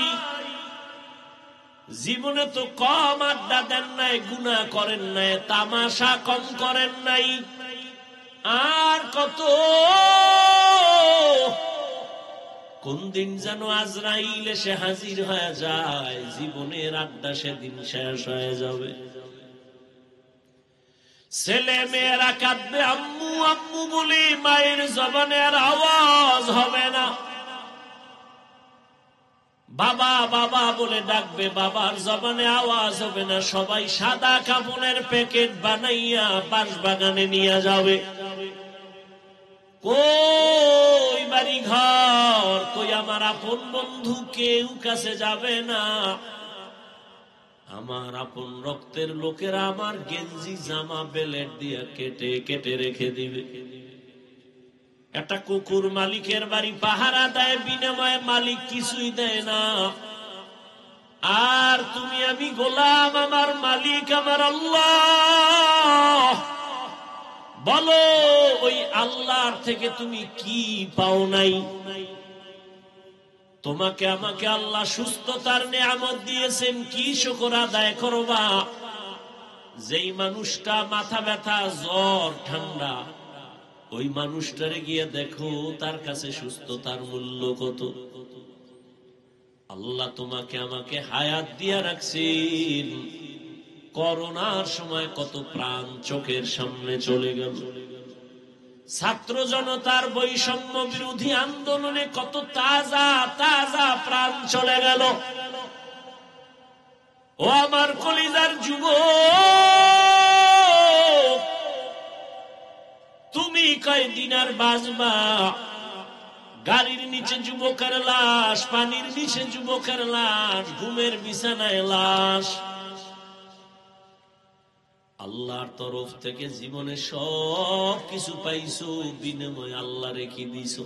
জীবনে তো কম আড্ডা দেন নাই, গুনাহ করেন নাই, তামাশা কম করেন নাই। আর কত, কোন দিন যেন আজরাইল এসে হাজির হয়ে যায়, জীবনের আড্ডা সেদিন শেষ হয়ে যাবে। ছেলে মেয়েরা কাঁদবে আম্মু আম্মু বলে, মায়ের জবানে আর আওয়াজ হবে না। বাবা বাবা বলে ডাকবে, বাবার জবানে আওয়াজ হবে না। সবাই সাদা কাপড়ের প্যাকেট বানাইয়া বাঁশবাগানে নিয়ে যাবে। কই বাড়ি ঘর, কই আমার আপন বন্ধু, কেউ কাছে যাবে না। আমার আপন রক্তের লোকেরা আমার গেঞ্জি জামা বেলেট দিয়ে কেটে কেটে রেখে দিবে। একটা কুকুর মালিকের বাড়ি পাহারা দেয়, বিনিময়ে মালিক কিছুই দেয় না। আর তুমি আমি গোলাম, আমার মালিক আমার আল্লাহ। বলো, ওই আল্লাহর থেকে তুমি কি পাও নাই? তোমাকে আমাকে আল্লাহ সুস্থতার নিয়ামত দিয়েছেন, কি শুকর আদায় করবা? যেই মানুষটা মাথা ব্যথা, জ্বর, ঠান্ডা, ওই মানুষটারে গিয়ে দেখো তার কাছে সুস্থতার মূল্য কত। আল্লাহ তোমাকে আমাকে হায়াত দিয়া রাখছেন, করোনার সময় কত প্রাণ চোখের সামনে চলে গেল, ছাত্র জনতার বৈষম্য বিরোধী আন্দোলনে কত তাজা তাজা প্রাণ চলে গেল। ও আমার কলিজার যুবক, তুমি কয়দিন আর বাঁচবা? গাড়ির নিচে যুবকের লাশ, পানির নিচে যুবকের লাশ, ঘুমের বিছানায় লাশ। আল্লাহর তরফ থেকে জীবনে সব কিছু পাইছো, বিনিময় আল্লাহ রেখে দিছো।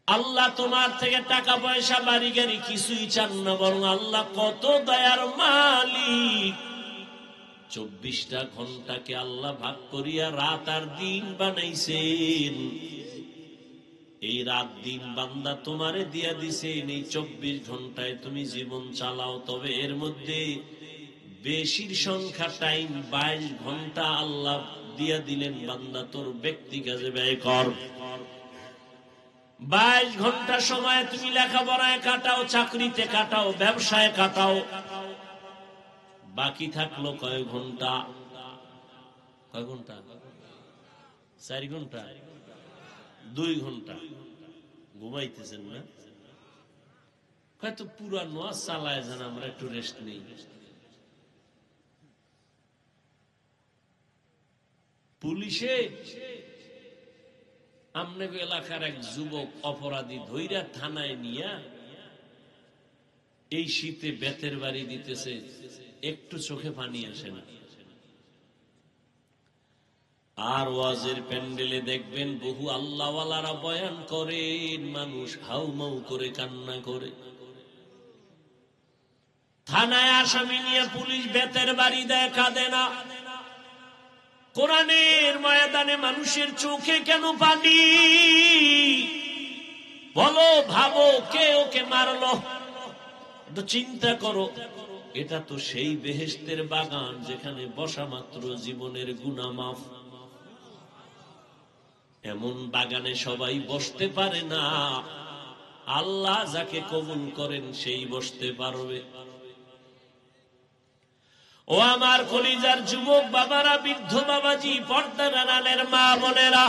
আল্লাহ তোমার থেকে টাকা পয়সা বাড়ি গাড়ি কিছুই চান না, বরং আল্লাহ কত দয়ার মালিক। 24টা ঘন্টাকে আল্লাহ ভাগ করিয়া রাত আর দিন বানাইছেন। এই রাত দিন বান্দা তোমারে দিয়া দিছেন, এই 24 ঘন্টায় তুমি জীবন চালাও। তবে এর মধ্যে বেশির সংখ্যা টাইম 22 ঘন্টা আল্লাহ দিয়া দিলেন, বান্দা তোর ব্যক্তি কাজে ব্যয় কর। 22 ঘন্টা সময় তুমি লেখাপড়ায় কাটাও, চাকরিতে কাটাও, ব্যবসায় কাটাও। বাকি থাকলো কয় ঘন্টা? কয় ঘন্টা? 4 ঘন্টা, 2 ঘন্টা ঘুমাইতেছেন না? হয়তো পুরা নোয়াজ চালায় যান, আমরা একটু রেস্ট নেই। পুলিশে আমনে এলাকার এক যুবক অপরাধী ধইরা থানায় নিয়া এই শীতে বেতের বাড়ি দিতেছে, একটু চোখে পানি আসে না। আর ওয়াজের প্যান্ডেলে দেখবেন বহু আল্লাহওয়ালারা বয়ান করেন, মানুষ হাউমাউ করে কান্না করে। থানায় আসামি নিয়ে পুলিশ বেতের বাড়ি দেয়, কাঁদে না। কোরআনের ময়দানে মানুষের চোখে কেন পানি? বলো, ভাবো, কে ওকে মারলো? চিন্তা করো। এটা তো সেই বেহেশতের বাগান যেখানে বসা মাত্র জীবনের গুনাহ মাফ। এমন বাগানে সবাই বসতে পারে না, আল্লাহ যাকে কবুল করেন সেই বসতে পারবে। ও আমার কলিজার যুবক বাবারা, বৃদ্ধ বাবাজি, পর্দার আড়ালের মা বোনেরা,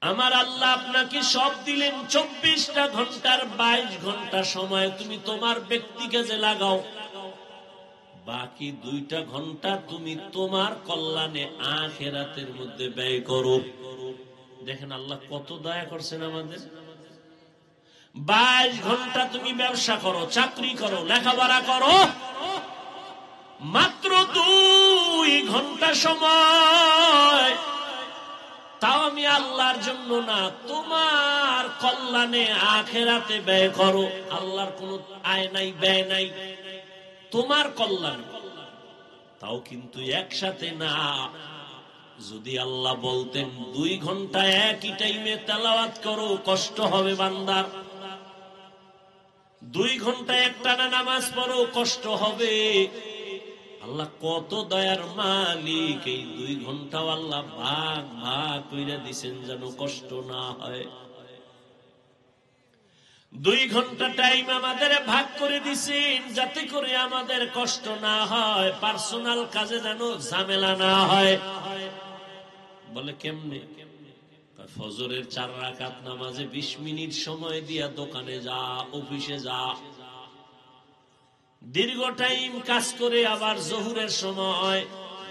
আমার আল্লাহ আপনাকে সব দিলেন 24টা ঘন্টার 22 ঘন্টা সময় তুমি তোমার ব্যক্তি কাজে লাগাও। বাকি 2টা ঘন্টা তুমি তোমার কল্যাণে আখিরাতের মধ্যে ব্যয় করো। দেখেন আল্লাহ কত দয়া করছেন আমাদের। 22 ঘন্টা তুমি ব্যবসা করো, চাকরি করো, লেখাপড়া করো, মাত্র 2 ঘন্টা সময় তাও আমি আল্লাহর জন্য না, তোমার কল্যাণে আখিরাতে ব্যয় করো। আল্লাহর কোনো আয় নাই, ব্যয় নাই, তোমার কল্যাণ। তাও কিন্তু একসাথে না। যদি আল্লাহ বলতেন 2 ঘন্টা একই টাইমে তেলাওয়াত করো, কষ্ট হবে বান্দার। 2 ঘন্টা একটানা নামাজ পড়ো, কষ্ট হবে। আল্লাহ কত দয়ার মালিক, এই 2 ঘন্টাও আল্লাহ ভাগ ভাগ কইরা দিছেন যেন কষ্ট না হয়। 2 ঘন্টা টাইম আমাদের ভাগ করে দিছেন যাতে করে আমাদের কষ্ট না হয়, পার্সোনাল কাজে যেন ঝামেলা না হয়। বলে কেমনে? ফজরের 4 রাকাত নামাজে 20 মিনিট সময় দিয়া দোকানে যা, অফিসে যা, দীর্ঘ টাইম কাজ করে আবার জোহরের সময়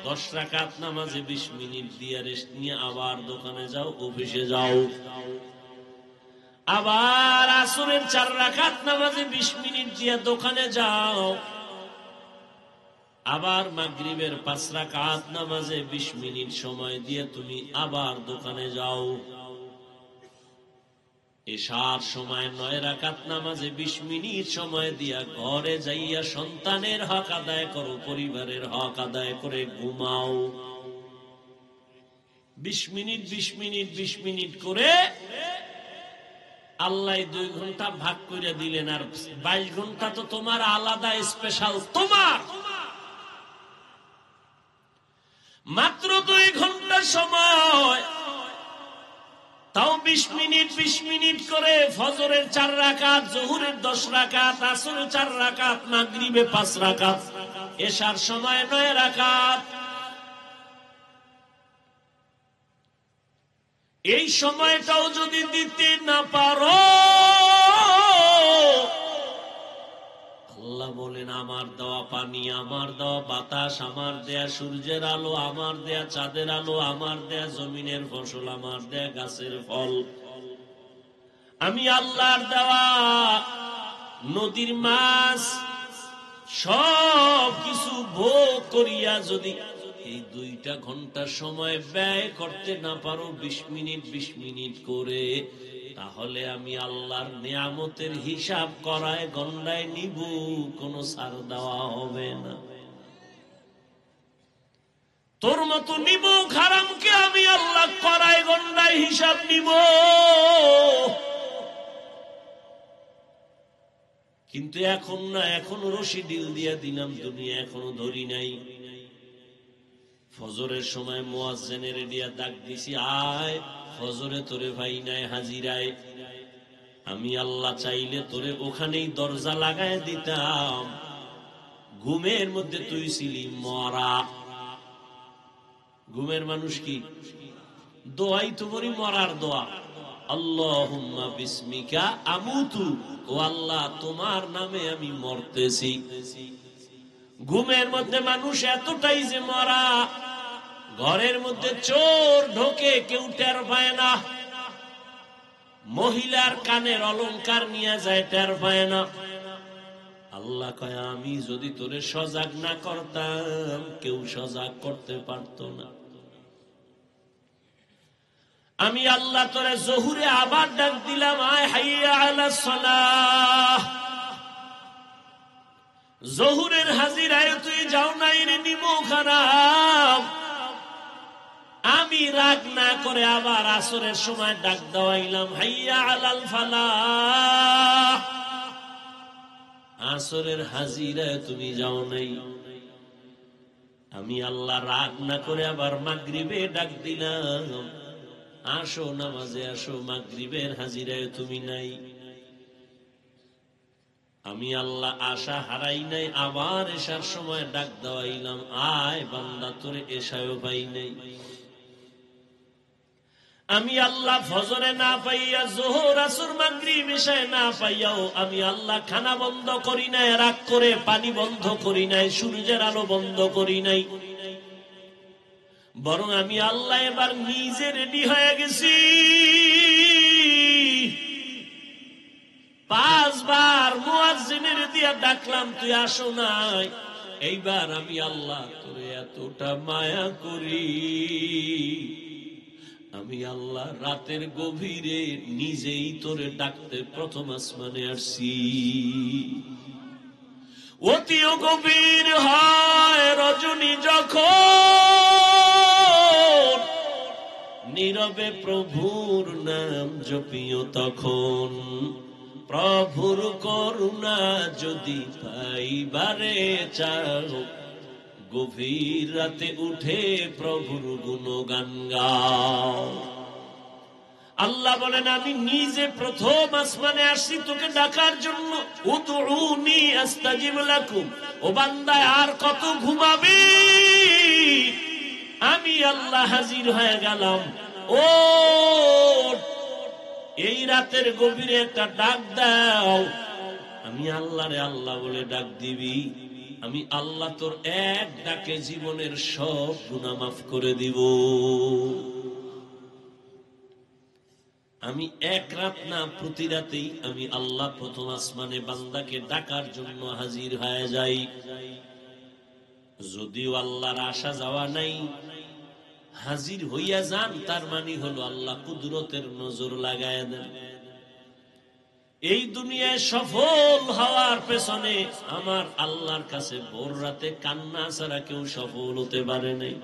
10 রাকাত নামাজে 20 মিনিট দিয়ে রেস্ট নিয়ে আবার দোকানে যাও, অফিসে যাও। আবার আসরের 4 রাকাত নামাজে 20 মিনিট দিয়ে দোকানে যাও। আবার মাগরিবের 5 রাকাত নামাজে 20 মিনিট সময় দিয়ে তুমি আবার দোকানে যাও। এশার সময় 9 রাকাত নামাজে 20 মিনিট সময় দিয়া ঘরে যাইয়া সন্তানের হক আদায় করো, পরিবারের হক আদায় করে ঘুমাও। 20 মিনিট 20 মিনিট 20 মিনিট করে আল্লাহ 2 ঘন্টা ভাগ করে দিলেন। আর 22 ঘন্টা তো তোমার আলাদা স্পেশাল, তোমার মাত্র 2 ঘন্টা সময়, তাও 20 মিনিট করে ফজরের 4 রাকাত, জোহরের 10 রাকাত, আসরের 4 রাকাত, মাগরিবে 5 রাকাত, এশার সময় 9 রাকাত। এই সময়টাও যদি দিতে না পারো, আল্লাহ বলেন আমার দেওয়া পানি, আমার দেওয়া বাতাস, আমার দেয়া সূর্যের আলো, আমার দেয়া চাঁদের আলো, আমার দেয়া জমিনের ফসল, আমার দেয়া গাছের ফল, আমি আল্লাহর দেওয়া নদীর মাছ সব কিছু ভোগ করিয়া যদি এই 2টা ঘন্টা সময় ব্যয় করতে না পারো 20 মিনিট করে, তাহলে আমি আল্লাহর নিয়ামতের হিসাব করায় গন্ডায় নিব, কোনো ছাড় দেওয়া হবে না। তোর মতো নিব হারামকে আমি আল্লাহ করায় গন্ডায় হিসাব নিব। কিন্তু এখন না, এখনো রশি ডিল দিয়া দিলাম দুনিয়া, এখনো ধরি নাই। ফজরের সময় মুয়াজ্জিনের দিয়া ডাক দিছি, আয় ফজরে তোরে ভাই নাই হাজিরায়। আমি আল্লাহ চাইলে তোরে ওখানেই দরজা লাগায় দিতাম, ঘুমের মধ্যে তুই ছিলি মরা। ঘুমের মানুষ কি দোয়াই তো বলি, মরার দোয়া, আল্লাহুম্মা বিসমিকা আমুতু, ও আল্লাহ তোমার নামে আমি মরতেছি। ঘুমের মধ্যে মানুষ এতটাই যে মরা, ঘরের মধ্যে চোর ঢোকে কেউ টের পায় না, মহিলার কানের অলংকার নিয়ে যায় টের পায় না। আল্লাহ কয় আমি যদি তোরে সজাগ না করতাম, কেউ সজাগ করতে পারত না। আমি আল্লাহ তোরে জোহরে আবার ডাক দিলাম, আয় হাইয়া আলাস সালাহ। জোহরের হাজিরায় তুই যাও নাই রে, নিমো খারাপ। আমি রাগ না করে আবার আসরের সময় ডাক দেওয়াইলাম, হাইয়া আলাল ফালাহ। আসরের হাজিরায় তুমি যাও নাই। আমি আল্লাহ রাগ না করে আবার মাগরিবে ডাক দিলাম, আসো নামাজে আসো, মাগরিবের হাজিরায় তুমি নাই। আমি আল্লাহ আশা হারাই নাই, আবার এশার সময় ডাক দেওয়াইলাম, আয় বান্দা তোরে এশায়ও পাই নাই। আমি আল্লাহ ফজরে না পাইয়া, জোহর আসর মাগরিব এশায় না পাইয়াও আমি আল্লাহ খানা বন্ধ করি নাই, রাগ করে পানি বন্ধ করি নাই, সূর্যের আলো বন্ধ করি নাই, বরং আমি আল্লাহ এবার নিজে রেডি হয়ে গেছি। 5 বার মুয়াজ্জিনের দিয়া ডাকলাম, তুই আসো নাই। এইবার আমি আল্লাহ তোরে এতটা মায়া করি, আমি আল্লাহ রাতের গভীরে নিজেই তোরে ডাকতে প্রথম আসমানে আসছি। অতিও গভীর হয় রজনী যখন, নীরবে প্রভুর নাম জপিও তখন। প্রভুর করুণা যদি পাইবারে চাও, গভীর রাতে উঠে প্রভুর গুণগান গাও। আল্লাহ বলেন আমি নিজে প্রথম আসমানে আসছি তোকে ডাকার জন্য। উদউনি আস্তাজিব লাকুম। ও বান্দা আর কত ঘুমাবি? আমি আল্লাহ হাজির হয়ে গেলাম। ও এই রাতের গভীরে একটা ডাক দাও। আমি আল্লাহ রে আল্লাহ বলে ডাক দিবি, আমি আল্লাহ তোর এক ডাকে জীবনের সব গুনাহ মাফ করে দিব। আমি এক রাত না, প্রতি রাতেই আমি আল্লাহ প্রথম আসমানে বান্দাকে ডাকার জন্য হাজির হয়ে যাই। যদিও আল্লাহর আসা যাওয়া নাই, হাজির হইয়া যান তার মানে হলো আল্লাহ কুদরতের নজর লাগায় দেন। এই দুনিয়ায় সফল হওয়ার পেছনে আমার আল্লাহর কাছে ভোর রাতে কান্না ছাড়া কেউ সফল হতে পারে নাই।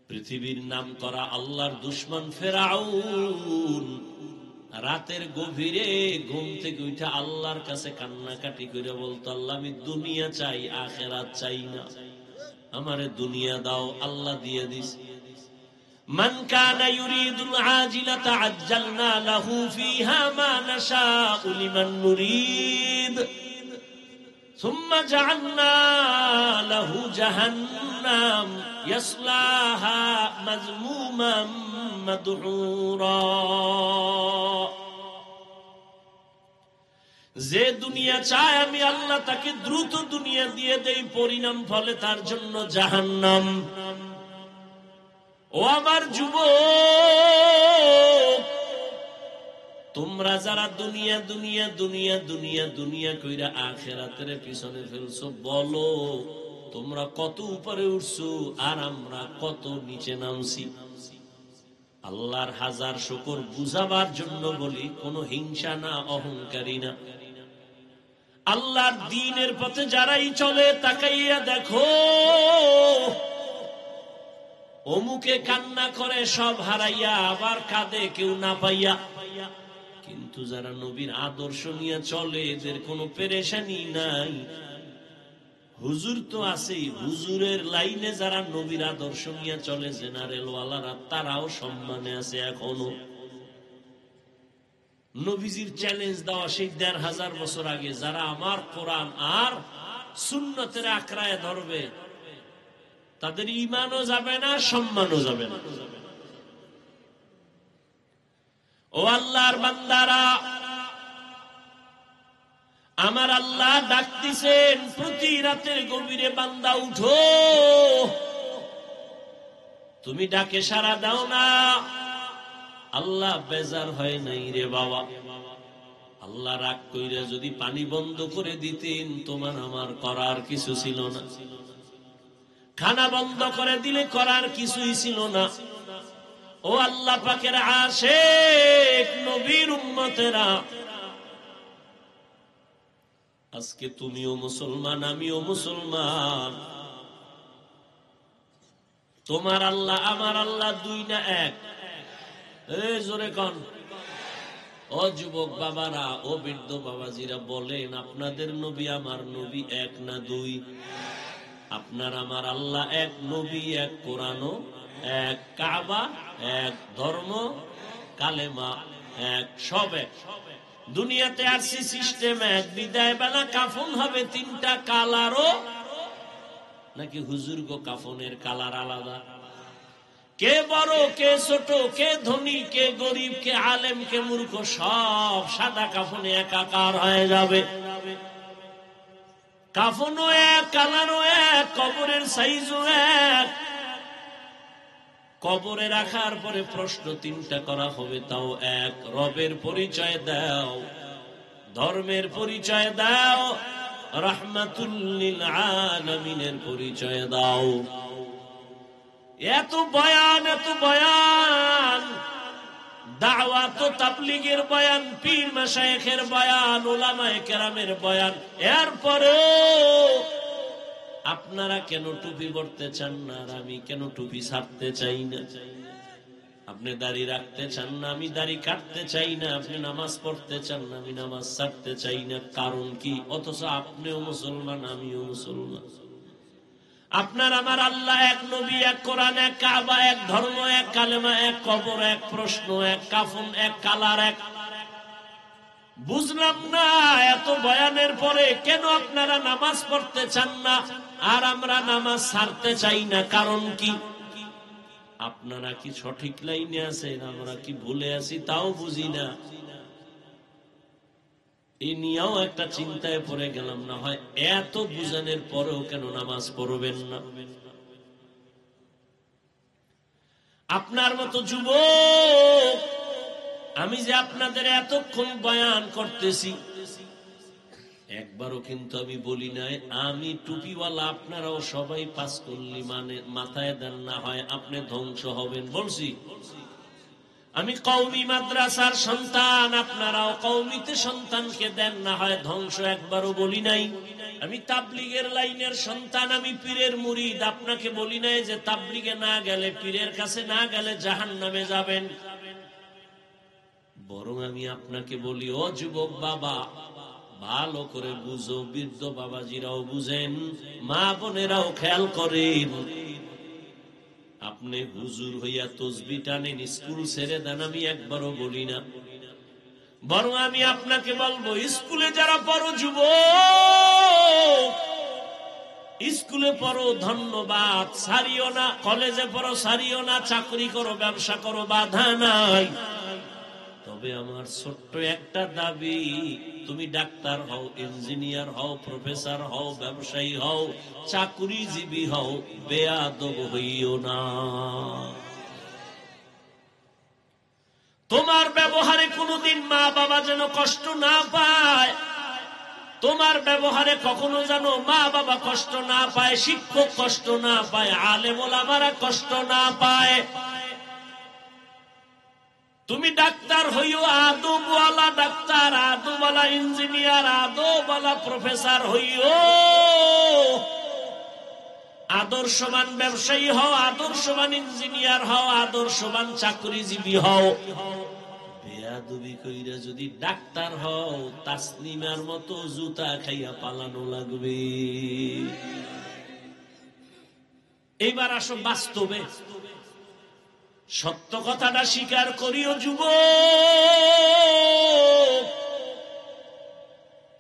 পৃথিবীর নাম করা আল্লাহর দুশমন ফেরাউন রাতের গভীরে ঘুম থেকে উঠে আল্লাহর কাছে কান্নাকাটি করে বলতো, আল্লাহ আমি দুনিয়া চাই, আখিরাত চাই না। আমারে দুনিয়া দাও, আল্লাহ দিয়ে দিস। মান কানা ইউরিদুল আজিলাতা আজ্জালনা লাহু ফিহা মা নাশাউ লিমান নুরিদ সুম্মা জাআলনা লাহু জাহান্নাম ইয়াসলাহা মাযমুমান মাদহুরা। যে দুনিয়া চায় আমি আল্লাহ তাকে দ্রুত দুনিয়া দিয়ে দেই, পরিণাম ফলে তার জন্য জাহান্নাম। ও আমার যুবক, তোমরা যারা দুনিয়া দুনিয়া দুনিয়া দুনিয়া দুনিয়া কইরা আখিরাতের পিছনে ফেলছো, বলো তোমরা কত উপরে উঠছো আর আমরা কত নিচে নামছি। আল্লাহর হাজার শুকর, বুঝাবার জন্য বলি, কোনো হিংসা না, অহংকারী না। আল্লাহর দ্বীনের পথে যারাই চলে, তাকাইয়া দেখো অমুকে কান্না করে সব হারাইয়া, আবার কাঁদে কেউ না পাইয়া। কিন্তু যারা নবীর আদর্শ নিয়ে চলে, এদের কোনো পেরেশানি নাই। হুজুর তো আছেই, হুজুরের লাইনে যারা নবীর আদর্শ নিয়ে চলে, জেনারেল ওয়ালারা, তারাও সম্মানে আছে এখনো। নবীজির চ্যালেঞ্জ দেওয়া সেই ১৫০০ বছর আগে, যারা আমার কোরআন আর সুন্নতের আঁকড়ায় ধরবে, তাদের ঈমানও যাবে না, সম্মানও যাবে না। ও আল্লাহর বান্দারা, আমার আল্লাহ ডাক দিছেন প্রতি রাতের গভীরে, বান্দা উঠো। তুমি ডাকে সাড়া দাও না, আল্লাহ বেজার হয় নাই রে বাবা। আল্লাহ রাগ কইরা যদি পানি বন্ধ করে দিতেন, তোমার আমার করার কিছু ছিল না। খানা বন্ধ করে দিলে করার কিছুই ছিল না। ও আল্লাহ পাকের আশিক নবীর উম্মতেরা, আজকে তুমিও মুসলমান, আমিও মুসলমান। তোমার আল্লাহ আমার আল্লাহ দুই না এক? এই জোরে কন। ও যুবক বাবারা, ও বৃদ্ধ বাবাজিরা, বলেন আপনাদের নবী আমার নবী এক না দুই? আপনার আমার আল্লাহ এক, নবী এক, কোরআনও এক, কাবা এক, ধর্ম কালেমা এক, সব এক। দুনিয়াতে আসছি সিস্টেম এক। বিদায় বেলা কাফন হবে তিনটা কালারও নাকি হুজুর গো কাফনের কালার আলাদা? কে বড় কে ছোট, কে ধনী কে গরিব, কে আলেম কে মূর্খ, সব সাদা কাফনে একাকার হয়ে যাবে। কাফনও এক, কালারও এক, কবরের সাইজও এক। কবরে রাখার পরে প্রশ্ন তিনটা করা হবে, তাও এক। রবের পরিচয় দাও, ধর্মের পরিচয় দাও, রাহমাতুল লিল আলামিনের পরিচয় দাও। এত বয়ান, এত বয়ান, দাওয়াত ও তাবলীগের বয়ান, পীর মাশায়েখের বয়ান, উলামায়ে কেরামের বয়ান, এরপরেও আপনারা কেন টুপি পরতে চান না আর আমি কেন টুপি ছাড়তে চাই না? আপনি দাড়ি রাখতে চান না, আমি দাড়ি কাটতে চাই না। আপনি নামাজ পড়তে চান না, আমি নামাজ ছাড়তে চাই না। কারণ কি? অথচ আপনিও মুসলমান, আমিও মুসলমান। আপনার আমার আল্লাহ এক, নবী এক, কোরআন এক, কাবা এক, ধর্ম এক, কালেমা এক, কবর এক, প্রশ্ন এক, কাফন এক, কালার এক। বুঝলাম না, এত বয়ানের পরে কেন আপনারা নামাজ পড়তে চান না আর আমরা নামাজ ছাড়তে চাই না? কারণ কি? আপনারা কি সঠিক লাইনে আছেন, আমরা কি ভুলে আছি তাও বুঝি না। এই নিয়েও একটা চিন্তায় পড়ে গেলাম, না হয় এত বুঝানোর পরেও কেন নামাজ পড়বেন না? আপনার মতো যুবক, আমি যে আপনাদের এতক্ষণ বয়ান করতেছি, একবারও কিন্তু আমি বলি নাই আমি টুপিওয়ালা, আপনারাও সবাই পাস করলি মানে মাথায় দেন, না হয় আপনি ধ্বংস হবেন। বলছি আমি কওমি মাদ্রাসার সন্তান, আপনারাও কওমিতে সন্তানকে দেন, না হয় ধ্বংস। একবারও বলি নাই। আমি তাবলীগের লাইনের সন্তান, আমি পীরের মুরিদ। আপনাকে বলি নাই যে তাবলীগে না গেলে, পীরের কাছে না গেলে জাহান্নামে যাবেন। বরং আমি আপনাকে বলি, ও যুবক বাবা, ভালো করে বুঝো, বৃদ্ধ বাবাজিরাও বুঝেন, মা বোনেরাও খেয়াল করেন। আপনি হুজুর হইয়া তসবি টানেন, স্কুল ছেড়ে দেন, আমি একবারও বলি না। বরং আমি আপনাকে বলবো, স্কুলে যারা পড়ো যুবক, স্কুলে পড়ো ধন্যবাদ, সারিও না। কলেজে পড়ো সারিও না। চাকরি করো, ব্যবসা করো, বাধা নাই। তবে আমার ছোট্ট একটা দাবি, তুমি ডাক্তার হও, ইঞ্জিনিয়ার হও, প্রফেসর হও, ব্যবসায়ী হও, চাকরিজীবী হও, বেয়াদব হইও না। তোমার ব্যবহারে কোনোদিন মা বাবা যেন কষ্ট না পায়। তোমার ব্যবহারে কখনো যেন মা বাবা কষ্ট না পায়, শিক্ষক কষ্ট না পায়, আলেম ওলামারা কষ্ট না পায়। তুমি ডাক্তার হইও আদবওয়ালা ডাক্তার, আদবওয়ালা ইঞ্জিনিয়ার, আদবওয়ালা প্রফেসর হইও। আদর্শবান ব্যবসায়ী হও, আদর্শবান ইঞ্জিনিয়ার হও, আদর্শবান চাকরিজীবী হও। বেয়াদবি কইরা যদি ডাক্তার হও, তাসলিমার মতো জুতা খাইয়া পালানো লাগবে। এইবার আসো বাস্তবে, সত্য কথাটা স্বীকার করিও যুবক।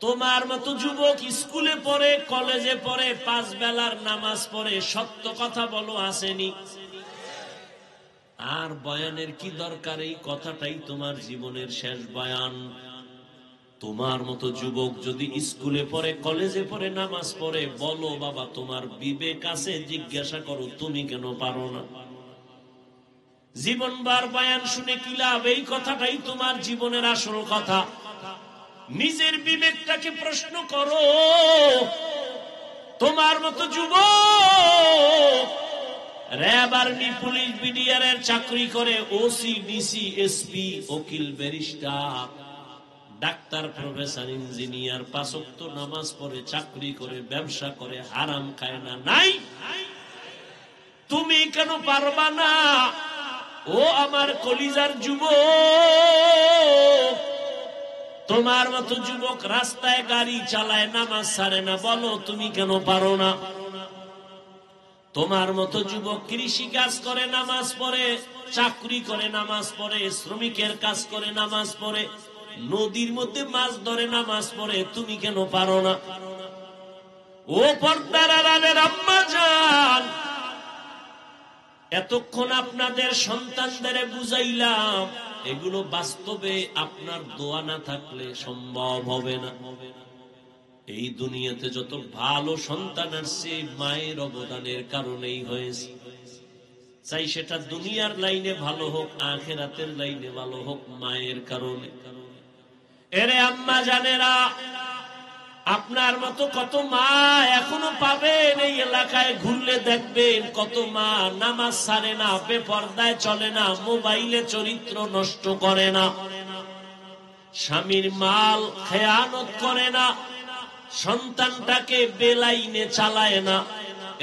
তোমার মতো যুবক স্কুলে পড়ে, কলেজে পড়ে, 5 বেলার নামাজ পড়ে, সত্য কথা বলো, আসেনি? আর বয়ানের কি দরকার? এই কথাটাই তোমার জীবনের শেষ বয়ান। তোমার মতো যুবক যদি স্কুলে পড়ে, কলেজে পড়ে, নামাজ পড়ে, বলো বাবা, তোমার বিবেক আছে, জিজ্ঞাসা করো তুমি কেন পারো না? জীবনবার বয়ান শুনে কি লাভ? এই কথাটাই তোমার জীবনের আসল কথা। নিজের বিবেকটাকে প্রশ্ন করো। তোমার মতো যুবক র‍্যাব, আর্মি, পুলিশ, বিডিআর এর চাকরি করে, ওসি, ডিসি, এসপি, উকিল, ব্যারিস্টার, ডাক্তার, প্রফেসর, ইঞ্জিনিয়ার, 5 ওয়াক্ত নামাজ পড়ে, চাকরি করে, ব্যবসা করে, হারাম খায় না, নাই? তুমি কেন পারবা না? ও আমার কলিজার যুবক, তোমার মতো যুবক রাস্তায় গাড়ি চালায়, নামাজ ছাড়ে না, বলো তুমি কেন পারো না? তোমার মতো যুবক কৃষি কাজ করে, নামাজ পড়ে, চাকরি করে, নামাজ পড়ে, শ্রমিকের কাজ করে, নামাজ পড়ে, নদীর মধ্যে মাছ ধরে, নামাজ পড়ে, তুমি কেন পারো না? ও পর্দার আড়ালের আম্মা জান, এতক্ষণ আপনাদের সন্তানদের বুঝাইলাম, এগুলো বাস্তবে আপনার দোয়া না থাকলে সম্ভব হবে না। এই দুনিয়াতে যত ভালো সন্তান আসছে, মায়ের অবদানের কারণেই হয়েছে। চাই সেটা দুনিয়ার লাইনে ভালো হোক, আখিরাতের লাইনে ভালো হোক, মায়ের কারণে। এরে আম্মা জানেরা, আপনার মতো কত মা এখনো পাবেন। এই এলাকায় ঘুরলে দেখবেন কত মা নামাজ ছাড়ে না, বেপরদায় চলে না, মোবাইলে চরিত্র নষ্ট করে না, স্বামীর মাল খেয়ানত করে না, সন্তানটাকে বেলাইনে চালায় না।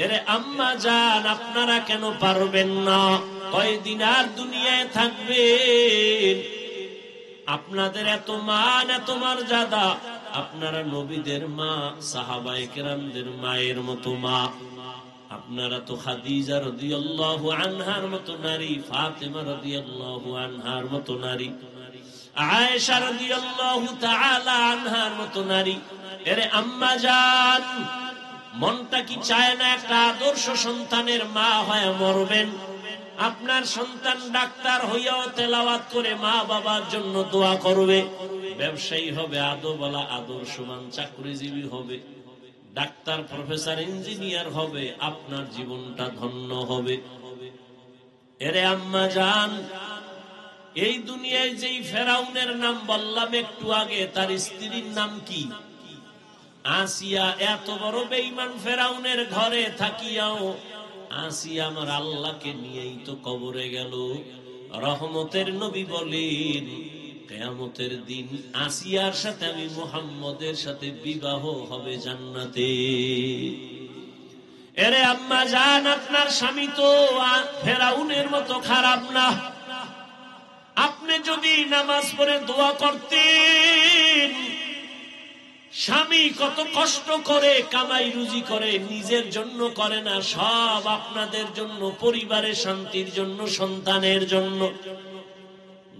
এরে আম্মা জান, আপনারা কেন পারবেন না? কয়দিন আর দুনিয়ায় থাকবেন? আপনাদের এত মান, এত মর্যাদা, আপনারা নবীদের মা, সাহাবায়ে কেরামদের মায়ের মতো মা। আপনারা তো খাদিজা রাদিয়াল্লাহু আনহার মতো নারী, ফাতেমা রাদিয়াল্লাহু আনহার মতো নারী, আয়েশা রাদিয়াল্লাহু তাআলা আনহার মতো নারী। এরে আম্মা জান, মনটা কি চায় না একটা আদর্শ সন্তানের মা হয়ে মরবেন? আপনার সন্তান ডাক্তার হইয়াও তেলাওয়াত করে মা বাবার জন্য দোয়া করবে, ব্যবসায়ী হবে, আদবওয়ালা, আদর্শবান চাকরিজীবী হবে, ডাক্তার, প্রফেসর, ইঞ্জিনিয়ার হবে, আপনার জীবনটা ধন্য হবে। এরে আম্মা জান, এই দুনিয়ায় যেই ফেরাউনের নাম বললাম একটু আগে, তার স্ত্রীর নাম কি? আসিয়া। এত বড় বেঈমান ফেরাউনের ঘরে থাকিয়াও আসিয়া আমার আল্লাহকে নিয়েই তো কবরে গেল। রহমতের নবী বলেন, কিয়ামতের দিন আসিয়ার সাথে আমি মুহাম্মদের সাথে বিবাহ হবে জান্নাতে। এরে আম্মা জান, আপনার স্বামী তো ফেরাউনের মতো খারাপ না। আপনি যদি নামাজ পড়ে দোয়া করতেন, স্বামী কত কষ্ট করে কামাই রুজি করে, নিজের জন্য করে না, সব আপনাদের জন্য, পরিবারের শান্তির জন্য, সন্তানের জন্য।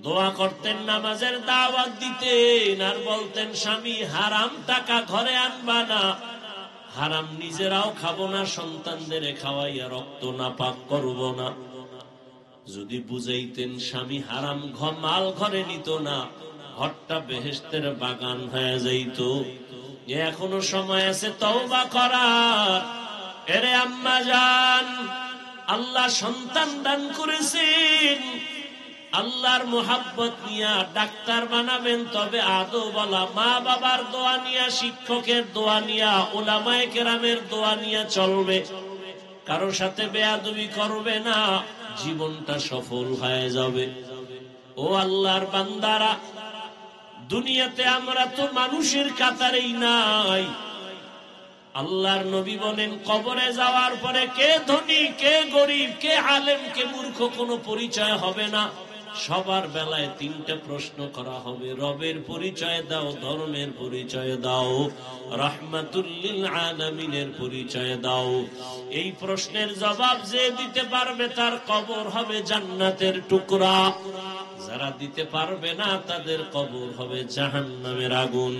দোয়া করতেন, নামাজের দাওয়াত দিতেন, আর বলতেন স্বামী হারাম টাকা ঘরে আনবা না, হারাম নিজেরাও খাবো না, সন্তানদের খাওয়াইয়া রক্ত না পাক করব না। যদি বুঝাইতেন স্বামী হারাম মাল ঘরে নিত না, ঘরটা বেহেশতের বাগান হয়ে যাইত। এখনো সময় আছে তওবা করার। এরে আম্মা জান, আল্লাহ সন্তান দান করেছেন, আল্লাহর মোহাব্বত নিয়া ডাক্তার বানাবেন, তবে আদৌ বলা মা বাবার দোয়া নিয়া, শিক্ষকের দোয়া নিয়া, উলামায়ে কেরামের দোয়া নিয়া চলবে। কারো সাথে বেয়াদবি করবে না, জীবনটা সফল হয়ে যাবে। ও আল্লাহর বান্দারা, দুনিয়াতে আমরা তো মানুষের কাতারেই নাই। আল্লাহর নবী বলেন, কবরে যাওয়ার পরে কে ধনী, কে গরিব, কে আলেম, কে মূর্খ কোনো পরিচয় হবে না। সবার বেলায় তিনটা প্রশ্ন করা হবে। রবের পরিচয় দাও, ধর্মের পরিচয় দাও, রাহমাতুল লিল আলামিনের পরিচয় দাও। এই প্রশ্নের জবাব যে দিতে পারবে তার কবর হবে জান্নাতের টুকরা। যারা দিতে পারবে না তাদের কবর হবে জাহান্নামের আগুন।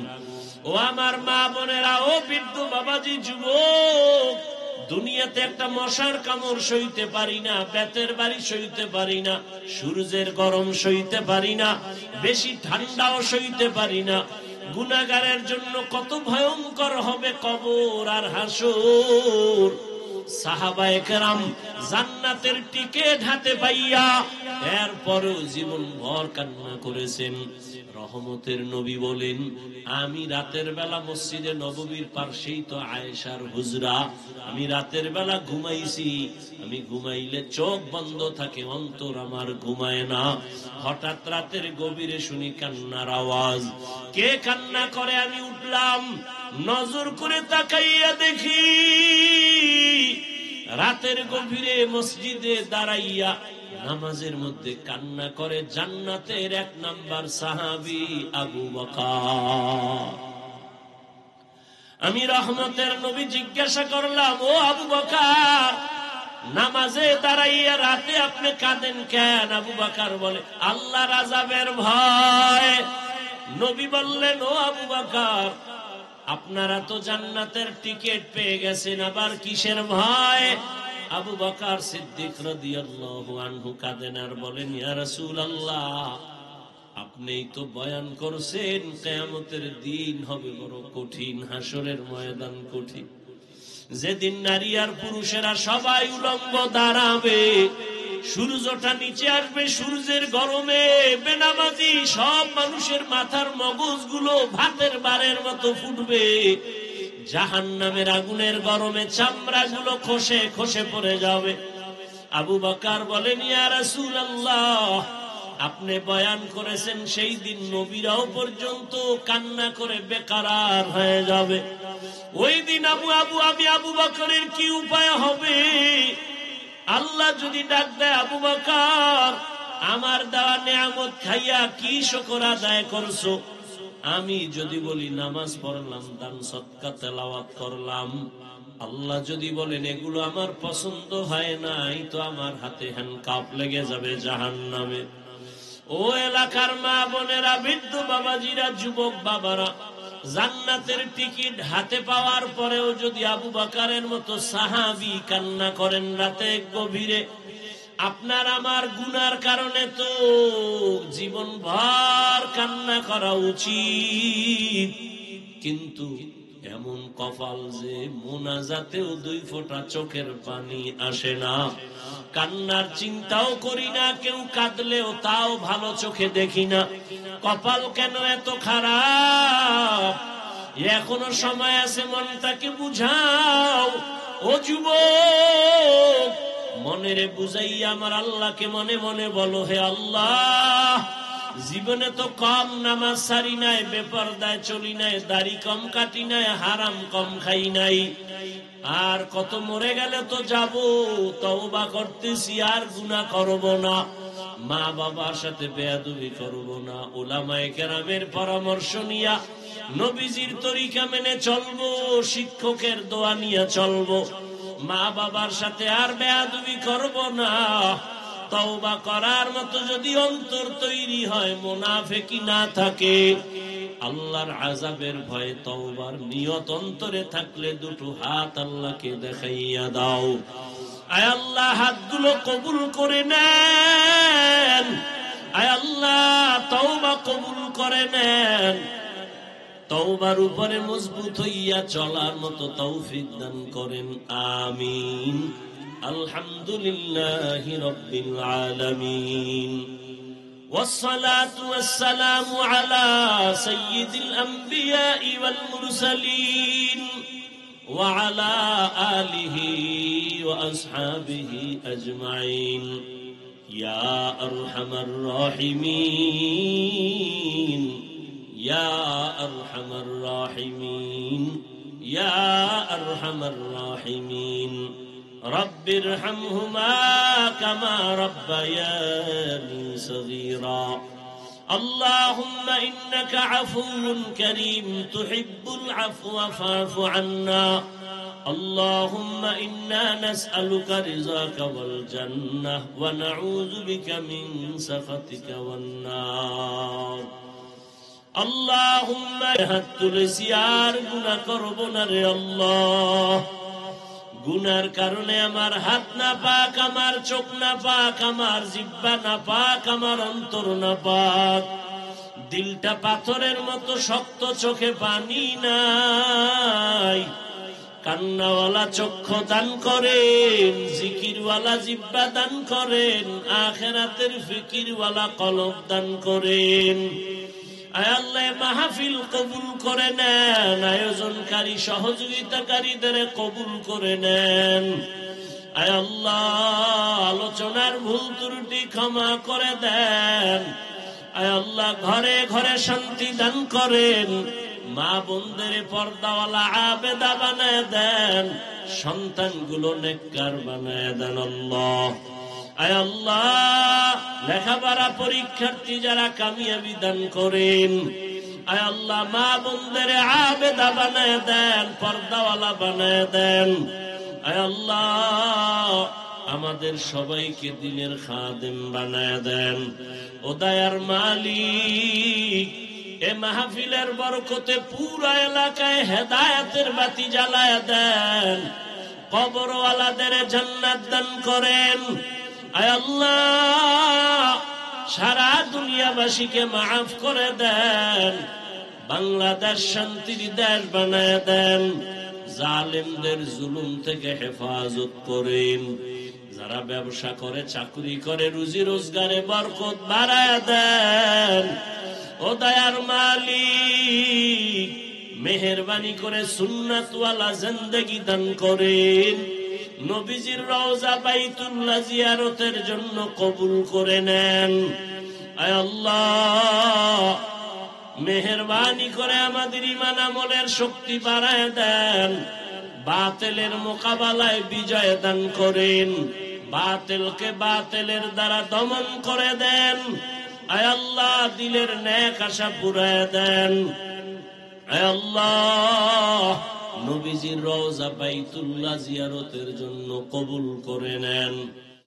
ও আমার মা বোনেরা, ও বৃদ্ধ বাবাজি, যুবক, দুনিয়াতে একটা মশার কামড় সইতে পারি না, বেতের বাড়ি সইতে পারি না, সূর্যের গরম সইতে পারি না, বেশি ঠান্ডাও সইতে পারি না। গুনাহগারের জন্য কত ভয়ঙ্কর হবে কবর আর হাসর। সাহাবায়ে কেরাম জান্নাতের টিকিট হাতে পাইয়া এরপরও জীবন ভর কান্না করেছেন। রহমতের নবী বলেন, আমি রাতের বেলা মসজিদে নববীর পাশেই তো আয়েশার হুজরা, আমি রাতের বেলা ঘুমাইছি, আমি ঘুমাইলে চোখ বন্ধ থাকে, অন্তর আমার ঘুমায় না। হঠাৎ রাতের গভীরে শুনি কান্নার আওয়াজ। কে কান্না করে? আমি উঠলাম, নজর করে তাকাইয়া দেখি রাতের গভীরে মসজিদে দাঁড়াইয়া নামাজের মধ্যে কান্না করে জান্নাতের 1 নাম্বার সাহাবী আবু বকর। আমি রহমতের নবী জিজ্ঞাসা করলাম, ও আবু বকর, নামাজে দাঁড়াইয়া রাতে আপনি কাঁদেন কেন? আবু বকর বলে, আল্লাহর আযাবের ভয়। নবী বললেন, ও আবু বকর, আপনারা তো জান্নাতের টিকিট পেয়ে গেছেন, আবার কিসের ভয়? আবু বকর সিদ্দিক রাদিয়াল্লাহু আনহু কাঁদেন আর বলেন, ইয়া রাসূলুল্লাহ, আপনিই তো বয়ান করছেন কিয়ামতের দিন হবে বড় কঠিন, হাসরের ময়দান কঠিন, যেদিন নারী আর পুরুষেরা সবাই উলঙ্গ দাঁড়াবে, সূর্যটা নিচে আসবে, সূর্যের গরমে বেনামাজি সব মানুষের মাথার মগজগুলো ভাতের বারের মতো ফুটবে, জাহান্নামের আগুনের গরমে চামড়াগুলো খসে খসে পড়ে যাবে। আবু বকর বলেন, ইয়া রাসূলুল্লাহ, আপনি বয়ান করেছেন সেই দিন নবীরাও পর্যন্ত কান্না করে বেকারার হয়ে যাবে। ওই দিন আমি আবু বকরের কি উপায় হবে? আল্লাহ যদি ডাক দেয়, আবু বকর, আমার দেওয়া নিয়ামত খাইয়া কি শুকর আদায় করছো? আমি যদি বলি নামাজ পড়লাম, দান সদকা তেলাওয়াত করলাম, আল্লাহ যদি বলেন এগুলো আমার পছন্দ হয় নাই, তো আমার হাতে হ্যান্ডকাপ লেগে যাবে জাহান্নামে। ও এলাকার মা বোনেরা, বৃদ্ধ বাবাজিরা, যুবক বাবারা, জান্নাতের টিকিট হাতে পাওয়ার পরেও যদি আবু বকরের মতো সাহাবী কান্না করেন রাতে গভীরে, আপনার আমার গুনার কারণে তো জীবন ভর কান্না করা উচিত, কিন্তু এমন কপাল যে মোনাজাতেও 2 ফোঁটা চোখের পানি আসে না, কান্নার চিন্তাও করি না, কেউ কাঁদলেও তাও ভালো চোখে দেখি না। কপাল কেন এত খারাপ? এখনো সময় আছে, মনটাকে বুঝাও। ও যুবক, মনেরে বুঝাইয়া আমার আল্লাহকে মনে মনে বলো, হে আল্লাহ, জীবনে তো কম নামাজ সারি নাই, বেপরদায় চলি নাই, দাড়ি কম কাটি নাই, হারাম কম খাই নাই। আর কত মরে গেলে তো যাব, তওবা করতেছি আর গুনাহ করব না, মা বাবার সাথে বেয়াদবি করব না, উলামায়ে কেরামের পরামর্শ নিয়া নবীজির তরিকা মেনে চলবো, শিক্ষকের দোয়া নিয়ে চলবো, মা বাবার সাথে আর বেয়াদবি করব না। তওবা করার মতো যদি অন্তর তৈরি হয়, মুনাফিকি না থাকে, আল্লাহর আযাবের ভয়ে তওবার নিয়ত অন্তরে থাকলে দুটো হাত আল্লাহকে দেখাইয়া দাও। আয় আল্লাহ, হাতগুলো কবুল করে নেন। আয় আল্লাহ, তওবা কবুল করে নেন। তওবার উপরে মজবুত হইয়া চলার মতো তৌফিক দান করেন, আমিন। আলহামদুলিল্লাহি রাব্বিল আলামিন। والصلاة والسلام على سيد الأنبياء والمرسلين وعلى آله وأصحابه أجمعين يا أرحم الراحمين يا أرحم الراحمين يا أرحم الراحمين رب ارحمهما كما ربياني صغيرا اللهم إنك عفو كريم تحب العفو فاعف عنا اللهم إنا نسألك رضاك والجنة ونعوذ بك من سخطك والنار اللهم তুলসিয়ার গুনাহ করব না রে আল্লাহ, গুনার কারণে আমার হাত না পাক, আমার চোখ না পাক, আমার জিহ্বা না পাক, আমার অন্তর না পাক, দিলটা পাথরের মতো শক্ত, চোখে পানি নাই। কান্নাওয়ালা চক্ষু দান করেন, জিকিরওয়ালা জিহ্বা দান করেন, আখিরাতের ফিকিরওয়ালা কলব দান করেন। আয় আল্লাহ, মাহফিল কবুল করে নেন, আয়োজনকারী সহযোগিতাকারীদের কবুল করে নেন। আয় আল্লাহ, আলোচনার ভুল ত্রুটি ক্ষমা করে দেন। আয় আল্লাহ, ঘরে ঘরে শান্তি দান করেন, মা বোনদের পর্দাওয়ালা আবেদা বানায় দেন, সন্তানগুলো নেককার বানায় দেন আল্লাহ। আয় আল্লাহ, লেখাপড়া পরীক্ষার্থী যারা কামিয়াবি দান করেন। আয় আল্লাহ, মা বোনদের আবেদা বানায় দেন, পর্দাওয়ালা বানায় দেন। আয় আল্লাহ, আমাদের সবাইকে দিনের খাদেম বানায় দেন। ও দয়ার মালিক, এ মাহফিলের বরকতে পুরা এলাকায় হেদায়েতের বাতি জ্বালায় দেন, কবরওয়ালাদের জান্নাত দান করেন। আয় আল্লাহ, সারা দুনিয়াবাসীকে মাফ করে দেন, বাংলাদেশ শান্তির দেশ বানায় দেন, জালেমদের জুলুম থেকে হেফাজত করেন। যারা ব্যবসা করে, চাকরি করে, রুজি রোজগারে বরকত বাড়ায় দেন। ও দয়ার মালিক, মেহেরবানি করে সুন্নাতওয়ালা জিন্দেগি দান করেন। নবীজির রওজা বাইতুল্লাহ জিয়ারতের জন্য কবুল করে নেন। আয় আল্লাহ, মেহেরবানি করে আমাদের ঈমান আমলের শক্তি বাড়ায় দেন, বাতিলের মোকাবেলায় বিজয় দান করেন, বাতিলকে বাতিলের দ্বারা দমন করে দেন। আয় আল্লাহ, দিলের নেক আশা পুরায় দেন। আয় আল্লাহ, নবীজির রওজা বাইতুল্লাহ জিয়ারতের জন্য কবুল করে নেন।